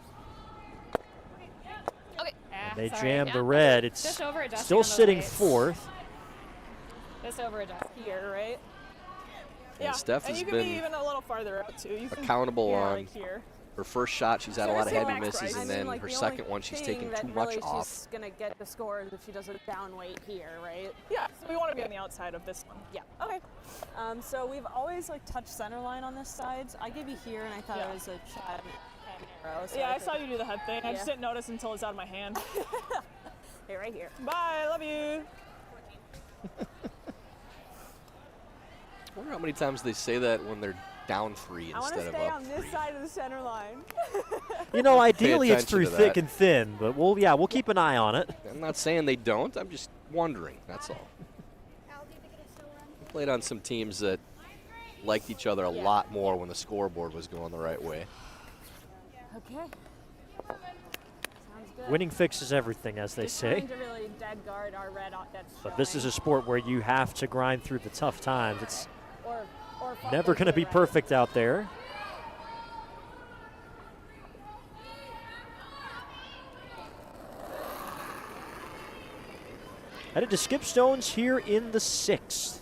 Okay. Yeah, They sorry. jam Yeah. the red. It's Just over-adjusting still on those sitting weights. 4th. Just over adjust. Here, right? And Steph and has you can be been even a little farther out too. You can, accountable yeah, on like here. her first shot, she's had a lot of heavy misses, I and mean, then like, her the second only one, she's thing taken that too much really off. She's gonna get the scores if she does a down weight here, right? Yeah, so we want to be on the outside of this one. Yeah. Okay. So we've always like touched center line on this side. So I gave you here, and I thought Yeah. it was a shot arrow. So Yeah, I think- saw you do the head thing. I just Yeah. didn't notice until it's out of my hand. Here, right here. Bye, love you. I wonder how many times they say that when they're down 3 I want to instead of stay up on this 3. side of the center line. You know, ideally it's attention through to thick that. and thin, but we'll keep an eye on it. I'm not saying they don't. I'm just wondering. That's all. We played on some teams that liked each other a lot more when the scoreboard was going the right way. Okay. Sounds good. Winning fixes everything, as they Just say. trying to really dead guard our red that's But this is a sport where you have to grind through the tough times. It's or never going to be perfect out there. Headed to skip stones here in the 6th.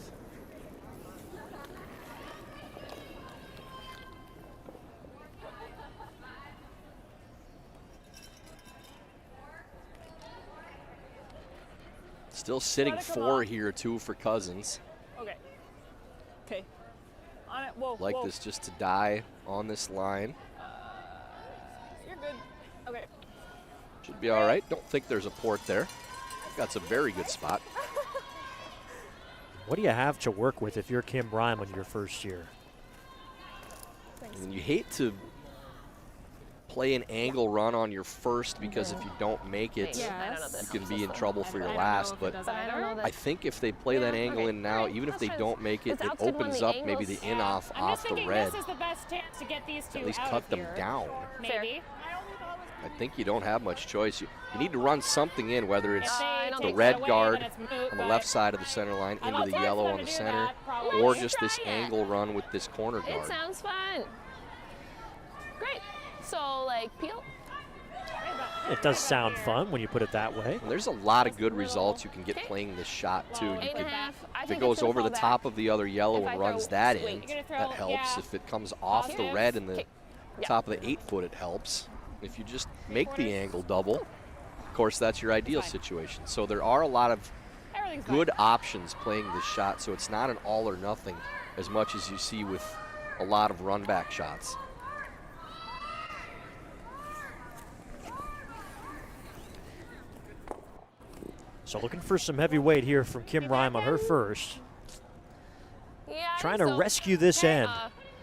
Still sitting Let it come 4 on. here, 2 for Cousins. Okay. Okay. On it. Whoa. Like whoa. this just to die on this line. You're good. Okay. Should be all right. Don't think there's a port there. Got some very good spot. What do you have to work with if you're Kim Ryman your first year? And you hate to play an angle run on your first because if you don't make it, you can be in trouble for your last. But I think if they play that angle in now, even if they don't make it, it opens up maybe the in-off I'm off just the thinking red. this is the best chance to get these two At least out cut of them here. down. Maybe. I think you don't have much choice. You need to run something in, whether it's If they the take it red away, guard then it's moot, on the but left side of the center line I'm into all the for yellow them on to the do center, that, probably. or You just this try it. angle run with this corner It guard. sounds fun. Great. So, like, peel. It does sound fun when you put it that way. And there's a lot of good results you can get playing this shot, too. You 8.5. could, I if think it goes it's gonna over the fall top back. of the other yellow If I and runs throw that sweet. in, You're gonna throw- that helps. yeah. If it comes off the Positive. red in the Okay. Yeah. top of the 8-foot, it helps. If you just make the angle double, of course, that's your ideal fine. situation. So there are a lot of Everything's good options playing this shot, so it's not an all or nothing as much as you see with a lot of run back shots. So looking for some heavy weight here from Kim Rime on her first. Yeah, I Trying think to so. rescue this Okay, end.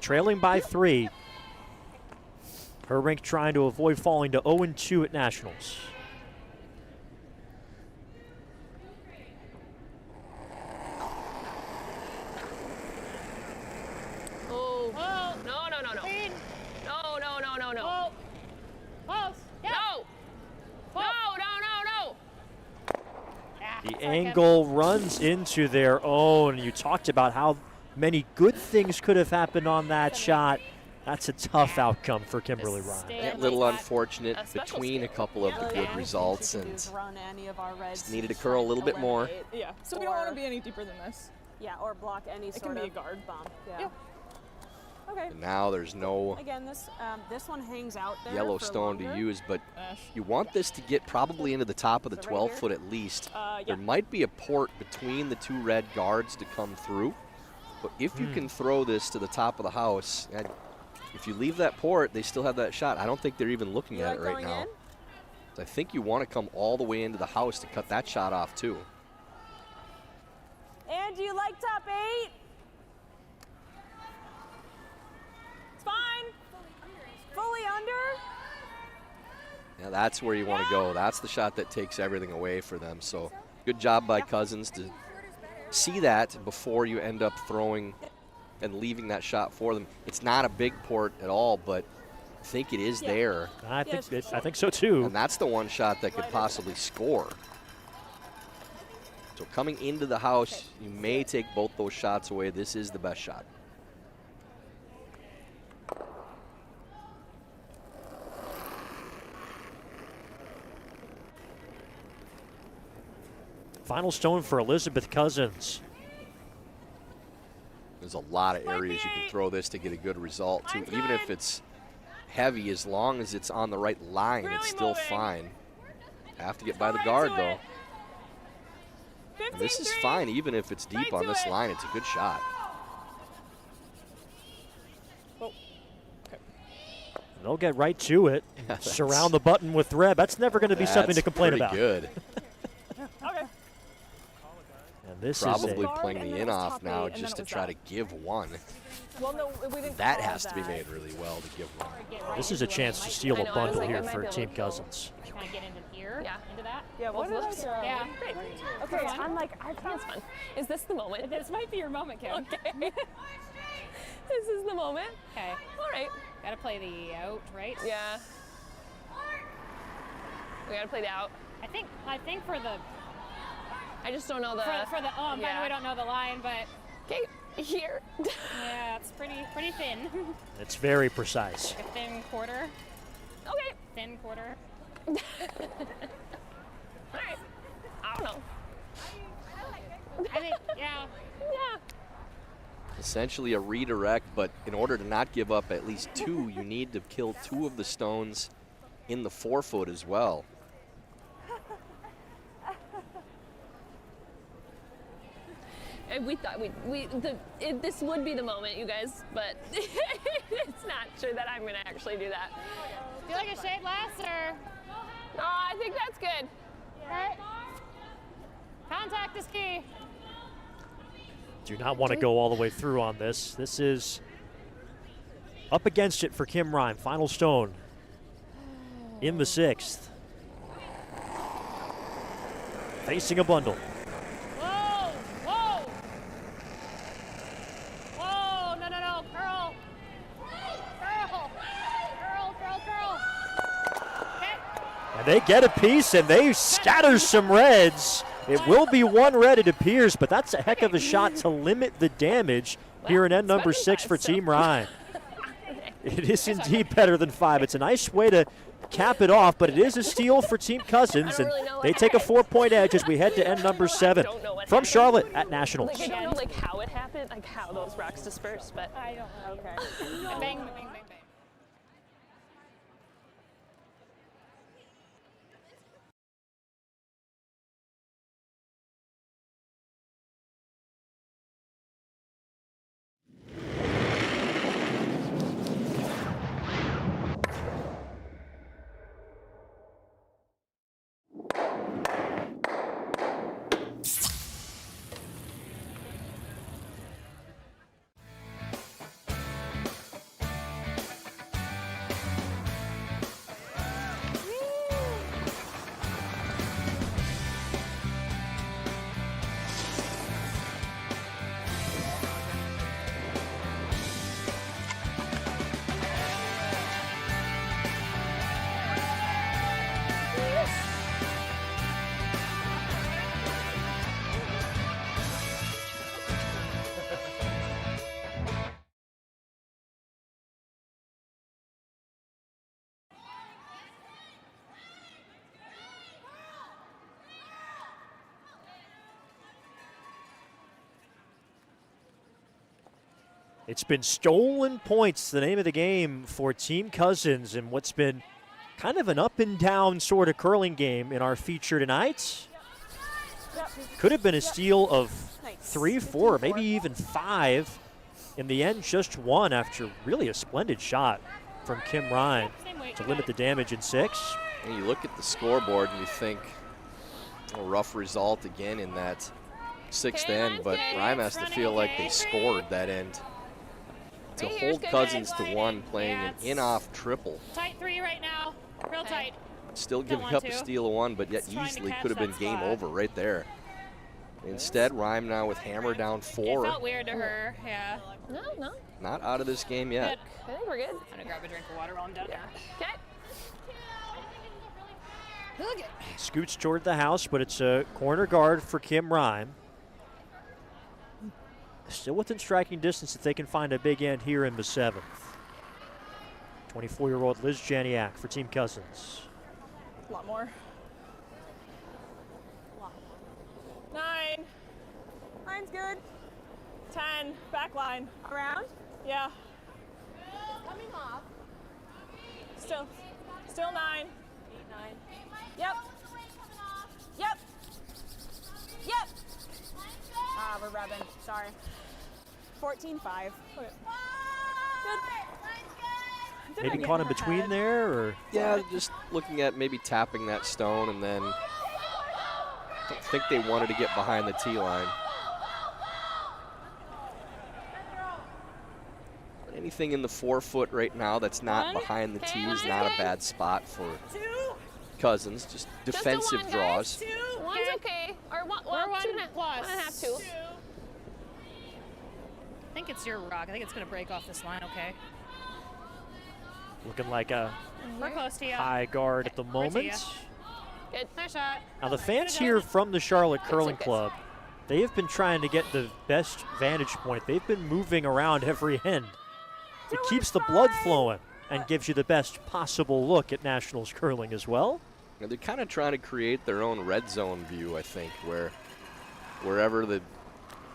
Trailing by 3. Her rink trying to avoid falling to 0-2 at Nationals. Oh. Whoa. No, no, no, no. Clean. No, no, no, no, no. Whoa. Close. Yeah. No. No, no, no, no. Ah, The sorry, Kim. angle runs into their own. You talked about how many good things could have happened on that shot. That's a tough outcome for Kimberly Ryan. Stay A like little that. unfortunate a special between a skill. couple of the The good only results, thing she can do and is run any of our reds just needed to and curl a try little bit more. eliminate- Yeah. So we don't want Or- to be any deeper than this. Yeah, or block any It sort can be of a guard. bump. Yeah. Yeah. Okay. and now there's no Again, this one hangs out there. yellow for stone to longer. use, but Ash. you want this to get probably into the top of the Is it right here? 12-foot at least. Yeah. There might be a port between the two red guards to come through, but if you can throw this to the top of the house, and if you leave that port, they still have that shot. I don't think they're even looking You at like it right going now. in? So I think you want to come all the way into the house to cut that shot off too. And do you like top 8? It's fine. Fully under. Yeah, that's where you want to go. That's the shot that takes everything away for them. So good job by Cousins to see that before you end up throwing and leaving that shot for them. It's not a big port at all, but I think it is there. I think so too. And that's the one shot that could possibly score. So coming into the house, you may take both those shots away. This is the best shot. Final stone for Elizabeth Cousins. There's a lot of areas you can throw this to get a good result too. Even if it's heavy. As long as it's on the right line, Really it's still moving. fine. Have to get by the Right guard, to though. it. And this is 15-3. fine, even if it's deep Right on to this it. line. It's a good shot. They'll get right to it. Surround the button with thread. That's never going to be something to complain about. Good. Okay. And this Probably is playing and the then it in was off top now eight, and just to then it was try to that. give one. Well, no, we didn't That call has to be that. made really well to give one. this is a chance to steal I a know, I was bundle like, I here might for be able Team to go. Cousins. Kind of get into here, Yeah. into that. Yeah, what did I Both of say? us? Yeah. Great. Okay, Okay, I'm like, I think it's fun. Is this the moment? This might be your moment, Kim. Okay. This is the moment. Okay. All right. Gotta play the out, right? Yeah. We gotta play the out. I think for the I just don't know the. for the I know yeah. we don't know the line, but Okay, here. yeah, it's pretty thin. It's very precise. A thin quarter. Okay. Thin quarter. All right. I don't know. I think yeah. Yeah. Essentially a redirect, but in order to not give up at least two, you need to kill two of the stones in the 4-foot as well. And we thought this would be the moment, you guys, but it's not sure that I'm gonna actually do that. Do you like a shade less or? No, I think that's good. Right. Contact is key. Do not want to go all the way through on this. This is up against it for Kim Rime. Final stone in the 6th. Facing a bundle. Whoa! Whoa! Whoa! No! Curl! Curl! Okay. And they get a piece and they scatter some reds. It will be one red, it appears, but that's a heck of a shot to limit the damage here in end number 6 for Team Ryan. It is indeed better than 5. It's a nice way to cap it off, but it is a steal for Team Cousins, and they take a 4-point edge as we head to end number 7 from Charlotte at Nationals. Like, I don't know like how it happened, like how those rocks dispersed, but I don't know. Okay. Bang, bang, bang. It's been stolen points, the name of the game for Team Cousins, in what's been kind of an up and down sort of curling game in our feature tonight. Could have been a steal of 3, 4, maybe even 5. In the end, just 1 after really a splendid shot from Kim Ryan to limit the damage in 6. And you look at the scoreboard and you think, a rough result again in that 6th end, but Rime has to feel like they scored that end. To hold Cousins to 1 playing an in-off triple. Tight 3 right now. Real tight. Still giving up a steal of 1, but yet easily could have been game over right there. Instead, Rime now with hammer down 4. It felt weird to her, yeah. No. Not out of this game yet. I think we're good. I'm gonna grab a drink of water while I'm done. Yeah. Okay. Look at Scoots toward the house, but it's a corner guard for Kim Rime. Still within striking distance if they can find a big end here in the 7th. 24-year-old Liz Janiak for Team Cousins. A lot more. 9. 9's good. 10. Back line. Around? Yeah. Coming off. Still 9. 8, 9. Yep. Yep. Yep. Ah, we're rubbing. Sorry. 14-5. Okay. Good. Maybe caught in between there, or? Yeah, just looking at maybe tapping that stone, and then I don't think they wanted to get behind the tee line. Anything in the 4-foot right now that's not behind the tee is not a bad spot for Cousins. Just defensive just draws. Guys. 1's okay. Or one, well, 2.5. 1.5, 2. I think it's your rock. I think it's going to break off this line, okay? Looking like a We're close to you. high guard at the Right to moment. Good. Nice shot. Now the fans here from the Charlotte Curling good. Club, they have been trying to get the best vantage point. They've been moving around every end. It keeps the blood flowing and gives you the best possible look at Nationals curling as well. And they're kind of trying to create their own red zone view, I think, where wherever the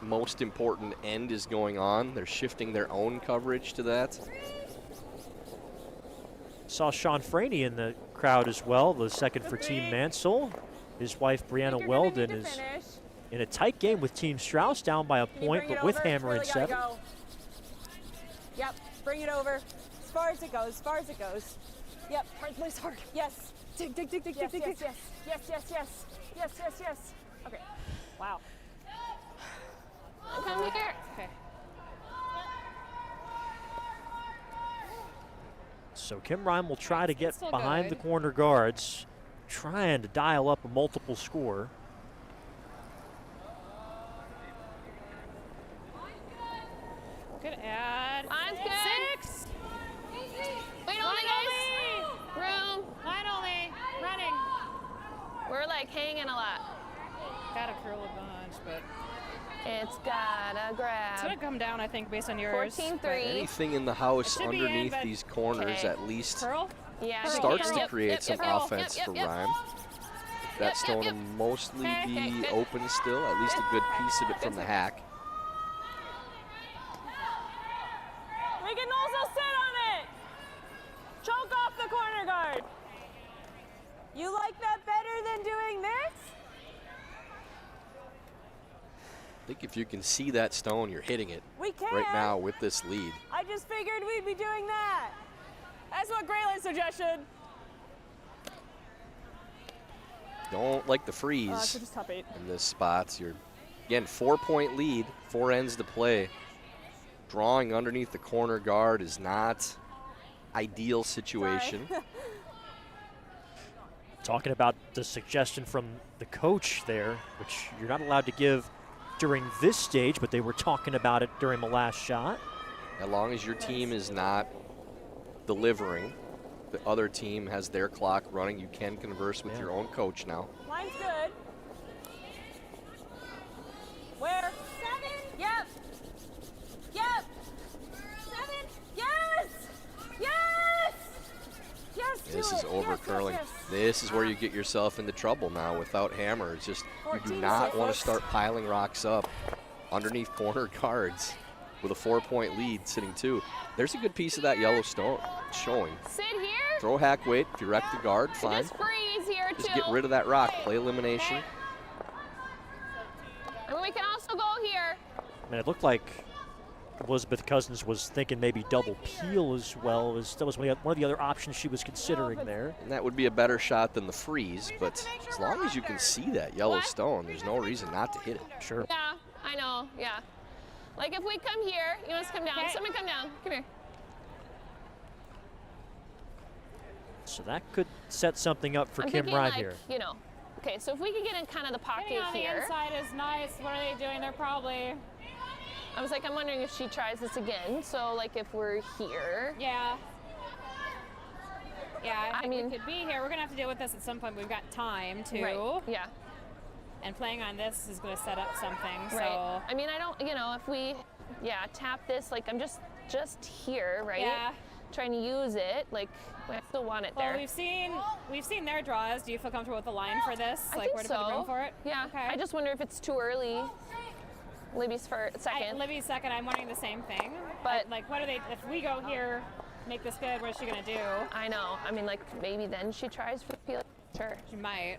most important end is going on, they're shifting their own coverage to that. Saw Sean Franey in the crowd as well, the second for Team Mansell. His wife Brianna Weldon is in a tight game with Team Strauss, down by a point, but with hammer in 7. Yep, bring it over. As far as it goes, as far as it goes. Yep, hard, nice hard. Yes. Dig, dig, dig, dig, Yes, dig, yes, dig. yes. Yes, yes, yes. Yes, yes, yes. Okay. Wow. Come here. Okay. So Kim Ryan will try to get still behind the good. corner guards, trying to dial up a multiple score. Good ad. Line's good. 6. Wait, only guys. Room. Line only. Running. We're like hanging a lot. Gotta curl a bunch, but It's gotta it's grab. gonna come down, I think, based on yours. 14-3. but- Anything in the house It should be in, underneath but- these corners Okay. at least Curl? Yeah. I think starts we to can. create some Yep, offense yep, for yep. Ryan. That stone yep. will mostly Okay, be good. open still, at least a good piece of it from the hack. We can also sit on it. Choke off the corner guard. You like that better than doing this? I think if you can see that stone, you're hitting it We can. right now with this lead. I just figured we'd be doing that. That's what Graylin suggested. Don't like the So freeze just top 8. in this spot. You're, again, 4-point lead, 4 ends to play. Drawing underneath the corner guard is not ideal situation. Talking about the suggestion from the coach there, which you're not allowed to give during this stage, but they were talking about it during the last shot. As long as your team is not delivering, the other team has their clock running, you can converse with your own coach now. Line's good. Where? 7. Yep. Yep. 7. Yes. Yes. Yes. This do is it. over Yes, curling. Yes, yes. This is where you get yourself into trouble now without hammer. It's just you do 14 not want to seconds. start piling rocks up underneath corner guards with a 4-point lead sitting 2. There's a good piece of that yellow stone showing. Sit here. Throw hack weight. If you wreck the guard, fine. Just freeze here Just too. get rid of that rock. Play elimination. I mean, we can also go here. I mean, it looked like Elizabeth Cousins was thinking maybe double peel as well. That was one of the other options she was considering there. And that would be a better shot than the freeze, but as long as you can see that yellow stone, there's no reason not to hit it. Sure. Yeah, I know. Yeah. Like if we come here, you want us to come down? Okay. Someone come down. Come here. So that could set something up for I'm Kim thinking Ryan like, here. you know. Okay, so if we could get in kind of the pocket Getting on the here. inside is nice. What are they doing? They're probably, I was like, I'm wondering if she tries this again. So like if we're here. yeah. Yeah, I I think mean- we could be here. We're gonna have to deal with this at some point. We've got time too. Right. Yeah. And playing on this is gonna set up something. Right. So I mean, I don't, you know, if we, tap this, like I'm just here, right? yeah. Trying to use it, like I still want it Well, there. we've seen their draws. Do you feel comfortable with the line for this? I Like think where to so. put the room for it? Yeah. Okay. I just wonder if it's too early. Libby's for second. Libby's second. I'm wondering the same thing. But- like, what are they? If we go here, make this good, what is she gonna do? I know. I mean, like, maybe then she tries for peel. Sure. She might.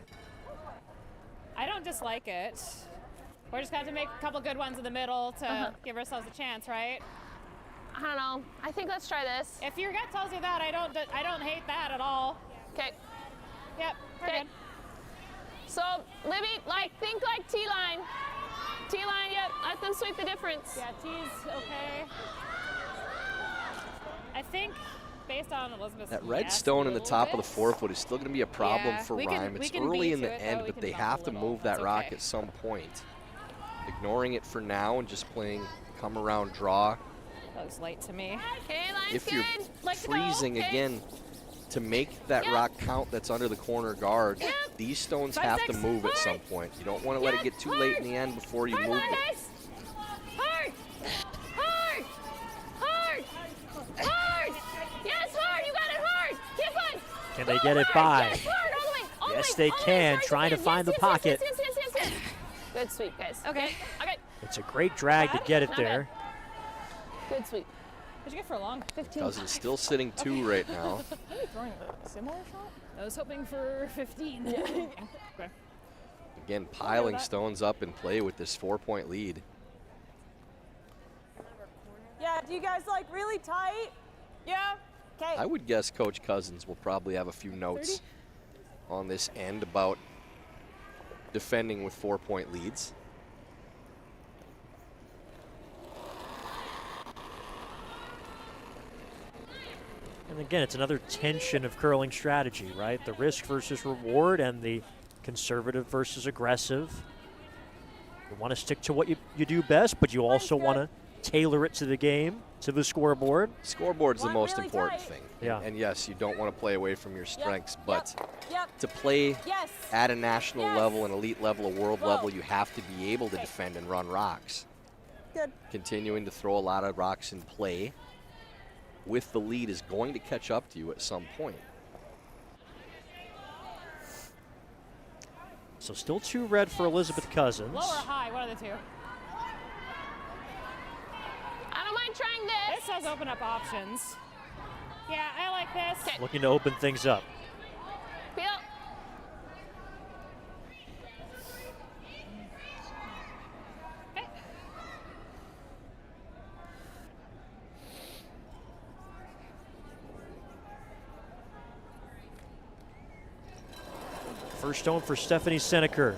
I don't dislike it. We're just gonna have to make a couple good ones in the middle to give ourselves a chance, right? I don't know. I think let's try this. If your gut tells you that, I don't hate that at all. Okay. Yep, we're good. So, Libby, think like T-line. T-line, yep. Let them sweep the difference. Yeah, T's okay. I think based on Elizabeth's That red stone in the top of the 4-foot is still going to be a problem for Rhyme. It's early in the end, but they have to move that rock at some point. Ignoring it for now and just playing come around draw. That looks light to me. Okay, line's If you're good. freezing again, to make that rock count that's under the corner guard, these stones have to move at some point. You don't want to let it get too late in the end before you move them. Hard! Hard! Hard! Hard! Yes, hard! You got it hard! Keep on! Can they get it by? Yes, hard! All the way! All Yes, the way, they all the way, can, hard trying to again. find the Yes, pocket. Yes. Good sweep, guys. Okay. Okay. It's a great drag to get it Not there. Good sweep. What'd you get for a long? 15. Cousins still sitting 2 right now. Are you throwing a similar shot? I was hoping for 15. Okay. Again, piling stones up in play with this 4-point lead. Yeah, do you guys like really tight? Yeah? Okay. I would guess Coach Cousins will probably have a few notes on this end about defending with 4-point leads. And again, it's another tension of curling strategy, right? The risk versus reward and the conservative versus aggressive. You want to stick to what you do best, but you also want to tailor it to the game, to the scoreboard. Scoreboard's the most important thing. Yeah. And yes, you don't want to play away from your strengths, but Yep. to play Yes. at a national Yes. level, an elite level, a world Whoa. level, you have to be able to defend and run rocks. Good. Continuing to throw a lot of rocks in play with the lead is going to catch up to you at some point. So still 2 red for Elizabeth Cousins. Low or high, one of the two. I don't mind trying this. This does open up options. Yeah, I like this. Okay. Looking to open things up. Peel. First stone for Stephanie Seneker.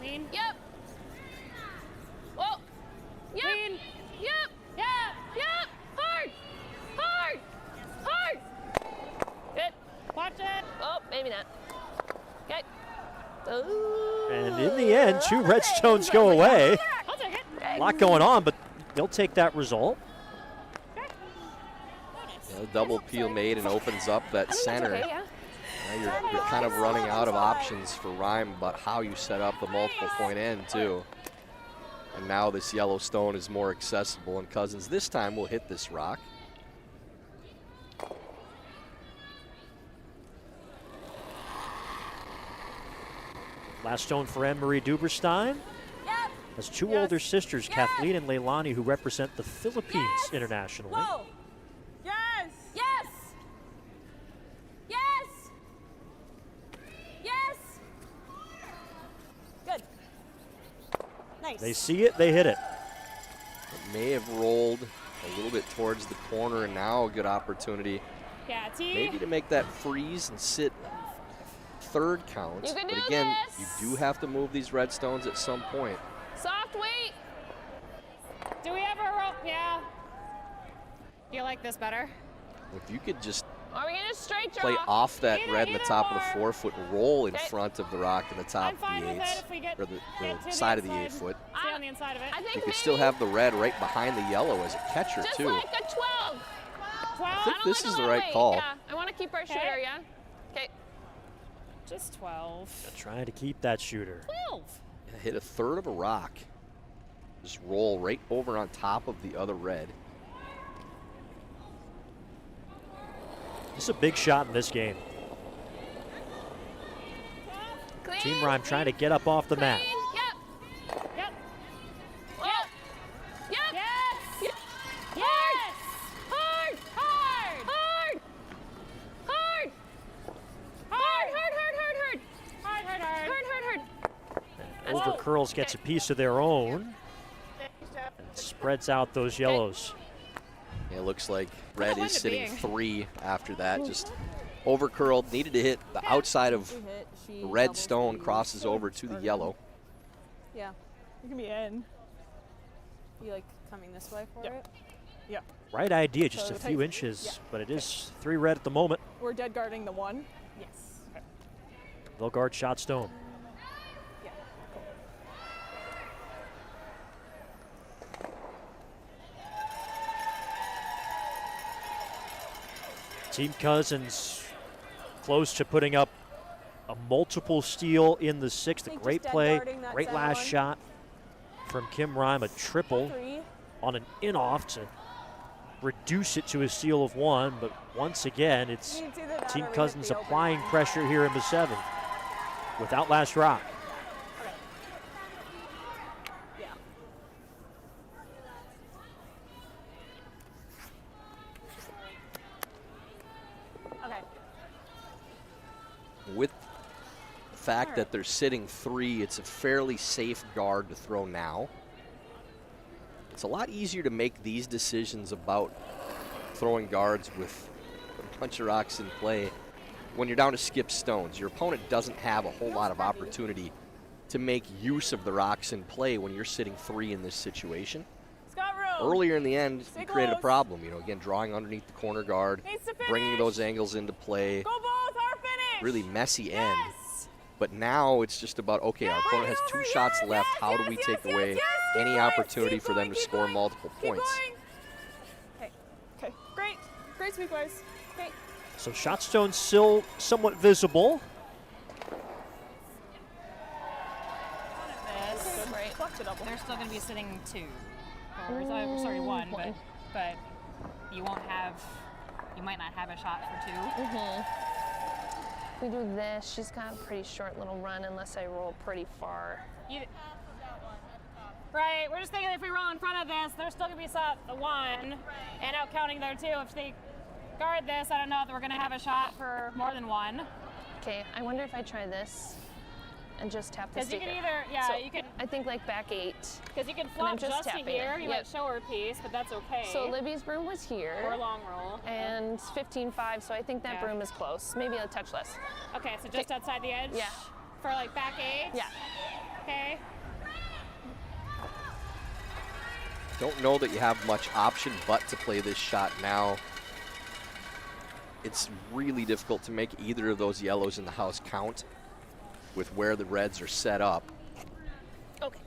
Clean. Yep. Whoa. Yep. Clean. Yep. Yeah. Yep. Hard. Hard. Hard. Good. Watch it. Oh, maybe not. Okay. And in the end, 2 red stones go away. I'll take it. A lot going on, but they'll take that result. A double peel made and opens up that center. Okay, yeah. Now you're kind of running out of options for Rhyme about how you set up the multiple point end too. And now this yellow stone is more accessible, and Cousins this time will hit this rock. Last stone for Anne-Marie Duberstein. Yep. Has 2 Yes. older sisters, Yes. Kathleen and Leilani, who represent the Philippines Yes. internationally. Whoa. Yes. Yes. Yes. Yes. Good. Nice. They see it, they hit it. It may have rolled a little bit towards the corner, and now a good opportunity Yeah, T. maybe to make that freeze and sit 3rd count. You can But do again, this. you do have to move these red stones at some point. Soft weight. Do we ever roll? Yeah. Do you like this better? If you could just Are we gonna straight draw? play off that Either- red in the either top of the or. 4-foot, roll in Okay. front of the rock in the top I'm of fine the with it 8s, if we get or get the to side of the inside. 8-foot. Stay on the inside of it. I think You maybe could still have the red right behind the yellow as a catcher just too. like a 12. 12. I think don't this like is a the lot of right weight. call. Yeah, I want to keep our shooter. Yeah. Okay. Just 12. Trying to keep that shooter. 12. Hit a 1/3 of a rock. Just roll right over on top of the other red. This is a big shot in this game. Clean. Team Rhyme trying to get up off the mat. Clean. Yep. Yep. Oh. Yep. Yes. Yep. Yes. Hard. Over curls, gets a piece of their own. And spreads out those yellows. Yeah, it looks like red is sitting 3 after that. Just over curled, needed to hit the outside of the red stone, crosses over to the yellow. Yeah, you can be in. You like coming this way for it? Yeah. Right idea, just So a few inches, but it is 3 red at the moment. We're dead guarding the 1. Yes. Okay. They'll guard shot stone. Yeah. Cool. Team Cousins close to putting up a multiple steal in the 6th. A think great just dead play, guarding that great center last one. shot from Kim Rime, a triple 3. on an in-off to reduce it to a steal of 1, but once again, it's It's either that Team or we hit Cousins the open applying one. pressure here in the 7th without last rock. Okay. Yeah. Okay. With the fact that they're sitting 3, it's a fairly safe guard to throw now. It's a lot easier to make these decisions about throwing guards with a bunch of rocks in play when you're down to skip stones. Your opponent doesn't have a whole lot of opportunity to make use of the rocks in play when you're sitting 3 in this situation. It's got room. Earlier in the end, Stay you created a close. problem. You know, again, drawing underneath the corner guard, Needs to bringing finish. those angles into play. Go both, our finish. Really messy end. Yes. But now it's just about, okay, our opponent has 2 shots left. How do we take away any opportunity for them to score multiple points? Okay. Okay. Great. Great sweep, guys. Great. So shot stone still somewhat visible. This, Right. Clutch a double. they're still going to be sitting 2. Or, sorry, 1, but you won't have, you might not have a shot for 2. We do this. She's got a pretty short little run unless I roll pretty far. Right, we're just thinking if we roll in front of this, they're still going to be set the 1 and out counting there 2. If they guard this, I don't know if we're going to have a shot for more than 1. Okay, I wonder if I try this and just tap the Because you sticker. can either, yeah, So you can, I think like back 8. because you can I'm flop just just to tapping here. it. You Yep. might show her a piece, but that's okay. So Libby's broom was here. or a long roll. And 15-5, so I think that Yeah. broom is close. Maybe a touch less. Okay, so just outside the edge? Yeah. For like back 8? Yeah. Okay. Don't know that you have much option but to play this shot now. It's really difficult to make either of those yellows in the house count with where the reds are set up. Okay.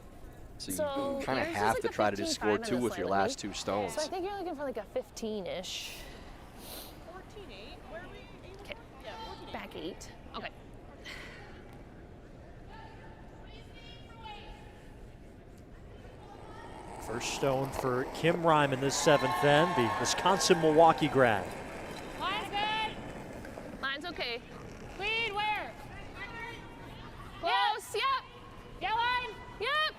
So So you kind of yours is have like to a try to just 15-5 score on 2 this with your line, last 2 stones. So I think you're looking for like a 15-ish. 14-8. Where are we? Okay. Yeah, 14-8. Back 8. Okay. First stone for Kim Rime in this 7th then, the Wisconsin-Milwaukee grad. Line's good. Line's okay. Lead where? Close, yep. Yeah, line. Yep.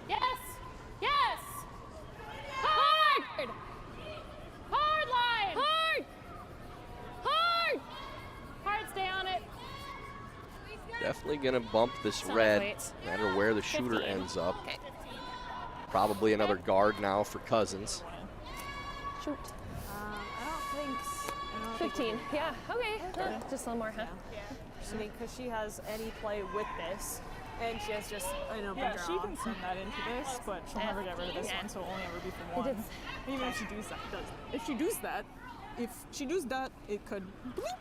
Yes. Yes. Hard. Hard line. Hard. Hard. Hard, stay on it. Definitely going to bump this Solid red, weights. no matter where the shooter 15. ends up. Okay. Probably another guard now for Cousins. Shoot. I don't think. I don't think 15. Yeah. Okay. Just a little more, huh? I mean, because she has any play with this, and she has just an open Yeah, draw. she can send that into this, but she'll never get rid of this Yeah. one, so it'll only ever be from It one. is. Even if she does that, if she does that, it could. Bloop.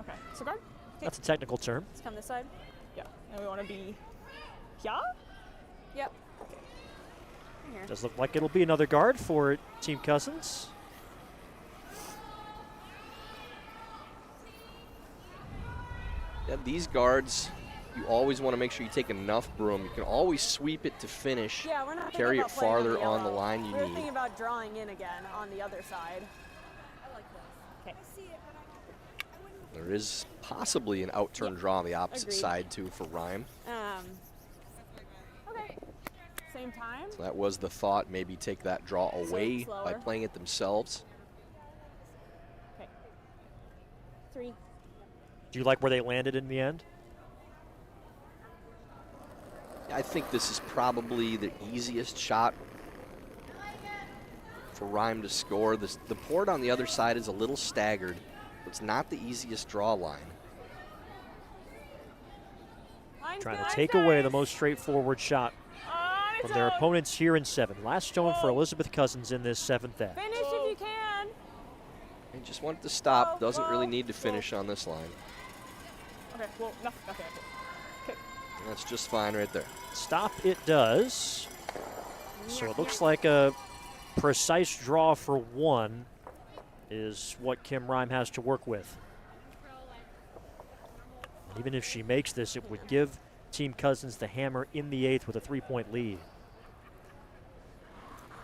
Okay, so guard. That's a technical term. Let's come this side. Yeah, and we want to be. Yeah. Yep. Does look like it'll be another guard for Team Cousins. Yeah, these guards, you always want to make sure you take enough broom. You can always sweep it to finish. Yeah, we're not thinking Carry it about playing farther on the yellow. line you We're need. thinking about drawing in again on the other side. There is possibly an out-turn draw on the opposite Agreed. side, too, for Rime. Okay. Same time. So that was the thought, maybe take that draw away by slower. playing it themselves. Okay. 3. Do you like where they landed in the end? I think this is probably the easiest shot for Rhyme to score. The board on the other side is a little staggered. It's not the easiest draw line. Trying to take away the most straightforward shot from their opponents here in 7. Last stone for Elizabeth Cousins in this 7th end. Finish if you can. He just wanted to stop. Doesn't really need to finish on this line. Okay, well, no, okay. And that's just fine right there. Stop it does. So it looks like a precise draw for 1 is what Kim Rhyme has to work with. Even if she makes this, it would give Team Cousins the hammer in the 8th with a 3-point lead.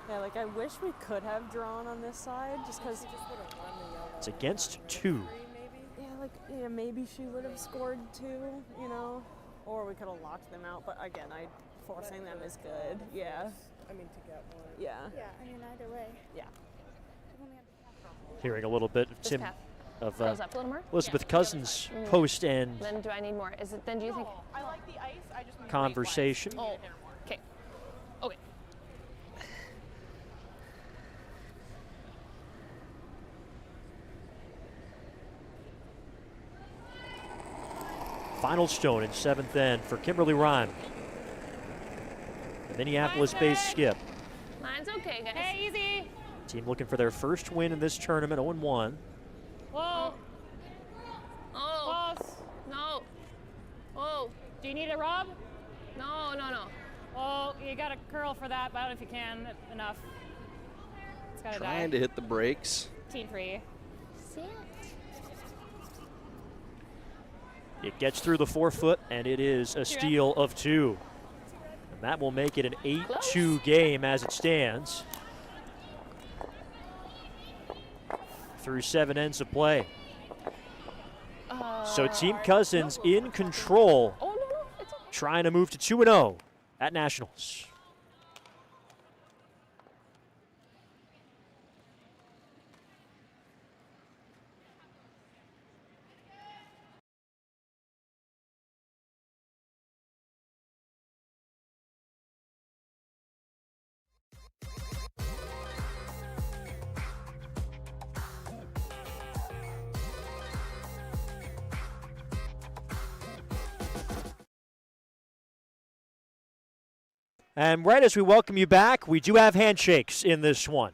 Yeah, like I wish we could have drawn on this side just because it's against 2. Yeah, maybe she would have scored 2, you know, or we could have locked them out. But again, forcing them is good. Yeah. I mean, to get one. Yeah. Yeah, I mean, either way. Yeah. Hearing a little bit of This path. of Goes up a little more? Elizabeth Cousins post end Then do I need more? Is it? Then do you think? I like the ice. I just need conversation. Oh, okay. Okay. Final stone in 7th end for Kimberly Rhyme. The Minneapolis-based skip. Mine's okay, guys. Hey, easy. Team looking for their first win in this tournament, 0-1. Whoa. Oh. Close. No. Oh. Do you need a rub? No, no, no. Oh, you got a curl for that, but I don't know if you can. Enough. It's gotta Trying die. to hit the brakes. 18-3. See it? It gets through the 4-foot, and it is a steal of 2. And that will make it an 8-2 game as it stands. Through 7 ends of play. So Team Cousins in control, Oh, no, no. It's okay. trying to move to 2-0 at Nationals. And right as we welcome you back, we do have handshakes in this one.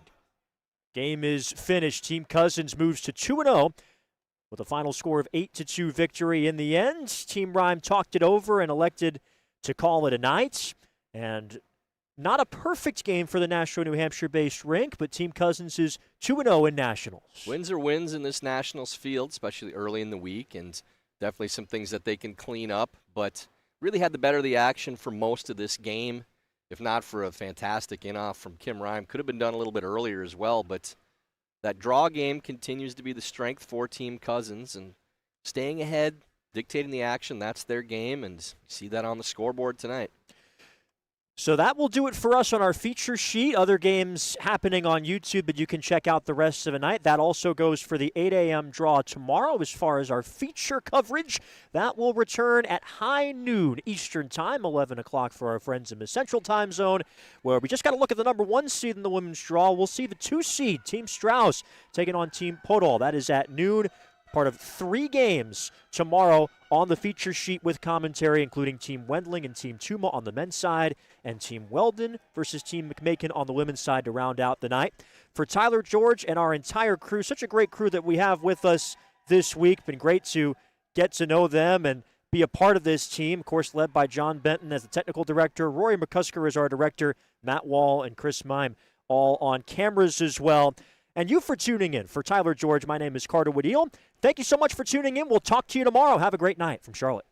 Game is finished. Team Cousins moves to 2-0 with a final score of 8-2 victory in the end. Team Rhyme talked it over and elected to call it a night. And not a perfect game for the Nashua, New Hampshire-based rink, but Team Cousins is 2-0 in Nationals. Wins are wins in this Nationals field, especially early in the week, and definitely some things that they can clean up, but really had the better of the action for most of this game. If not for a fantastic in-off from Kim Rhyme. Could have been done a little bit earlier as well, but that draw game continues to be the strength for Team Cousins, and staying ahead, dictating the action, that's their game, and you see that on the scoreboard tonight. So that will do it for us on our feature sheet. Other games happening on YouTube, but you can check out the rest of the night. That also goes for the 8 a.m. draw tomorrow as far as our feature coverage. That will return at high noon Eastern Time, 11 o'clock for our friends in the Central Time Zone, where we just got to look at the number 1 seed in the women's draw. We'll see the 2 seed, Team Strauss, taking on Team Podol. That is at noon. Part of 3 games tomorrow on the feature sheet with commentary, including Team Wendling and Team Tuma on the men's side, and Team Weldon versus Team McMakin on the women's side to round out the night. For Tyler George and our entire crew, such a great crew that we have with us this week. Been great to get to know them and be a part of this team. Of course, led by John Benton as the technical director. Rory McCusker is our director. Matt Wall and Chris Mime all on cameras as well. And you for tuning in. For Tyler George, my name is Carter Woodeel. Thank you so much for tuning in. We'll talk to you tomorrow. Have a great night from Charlotte.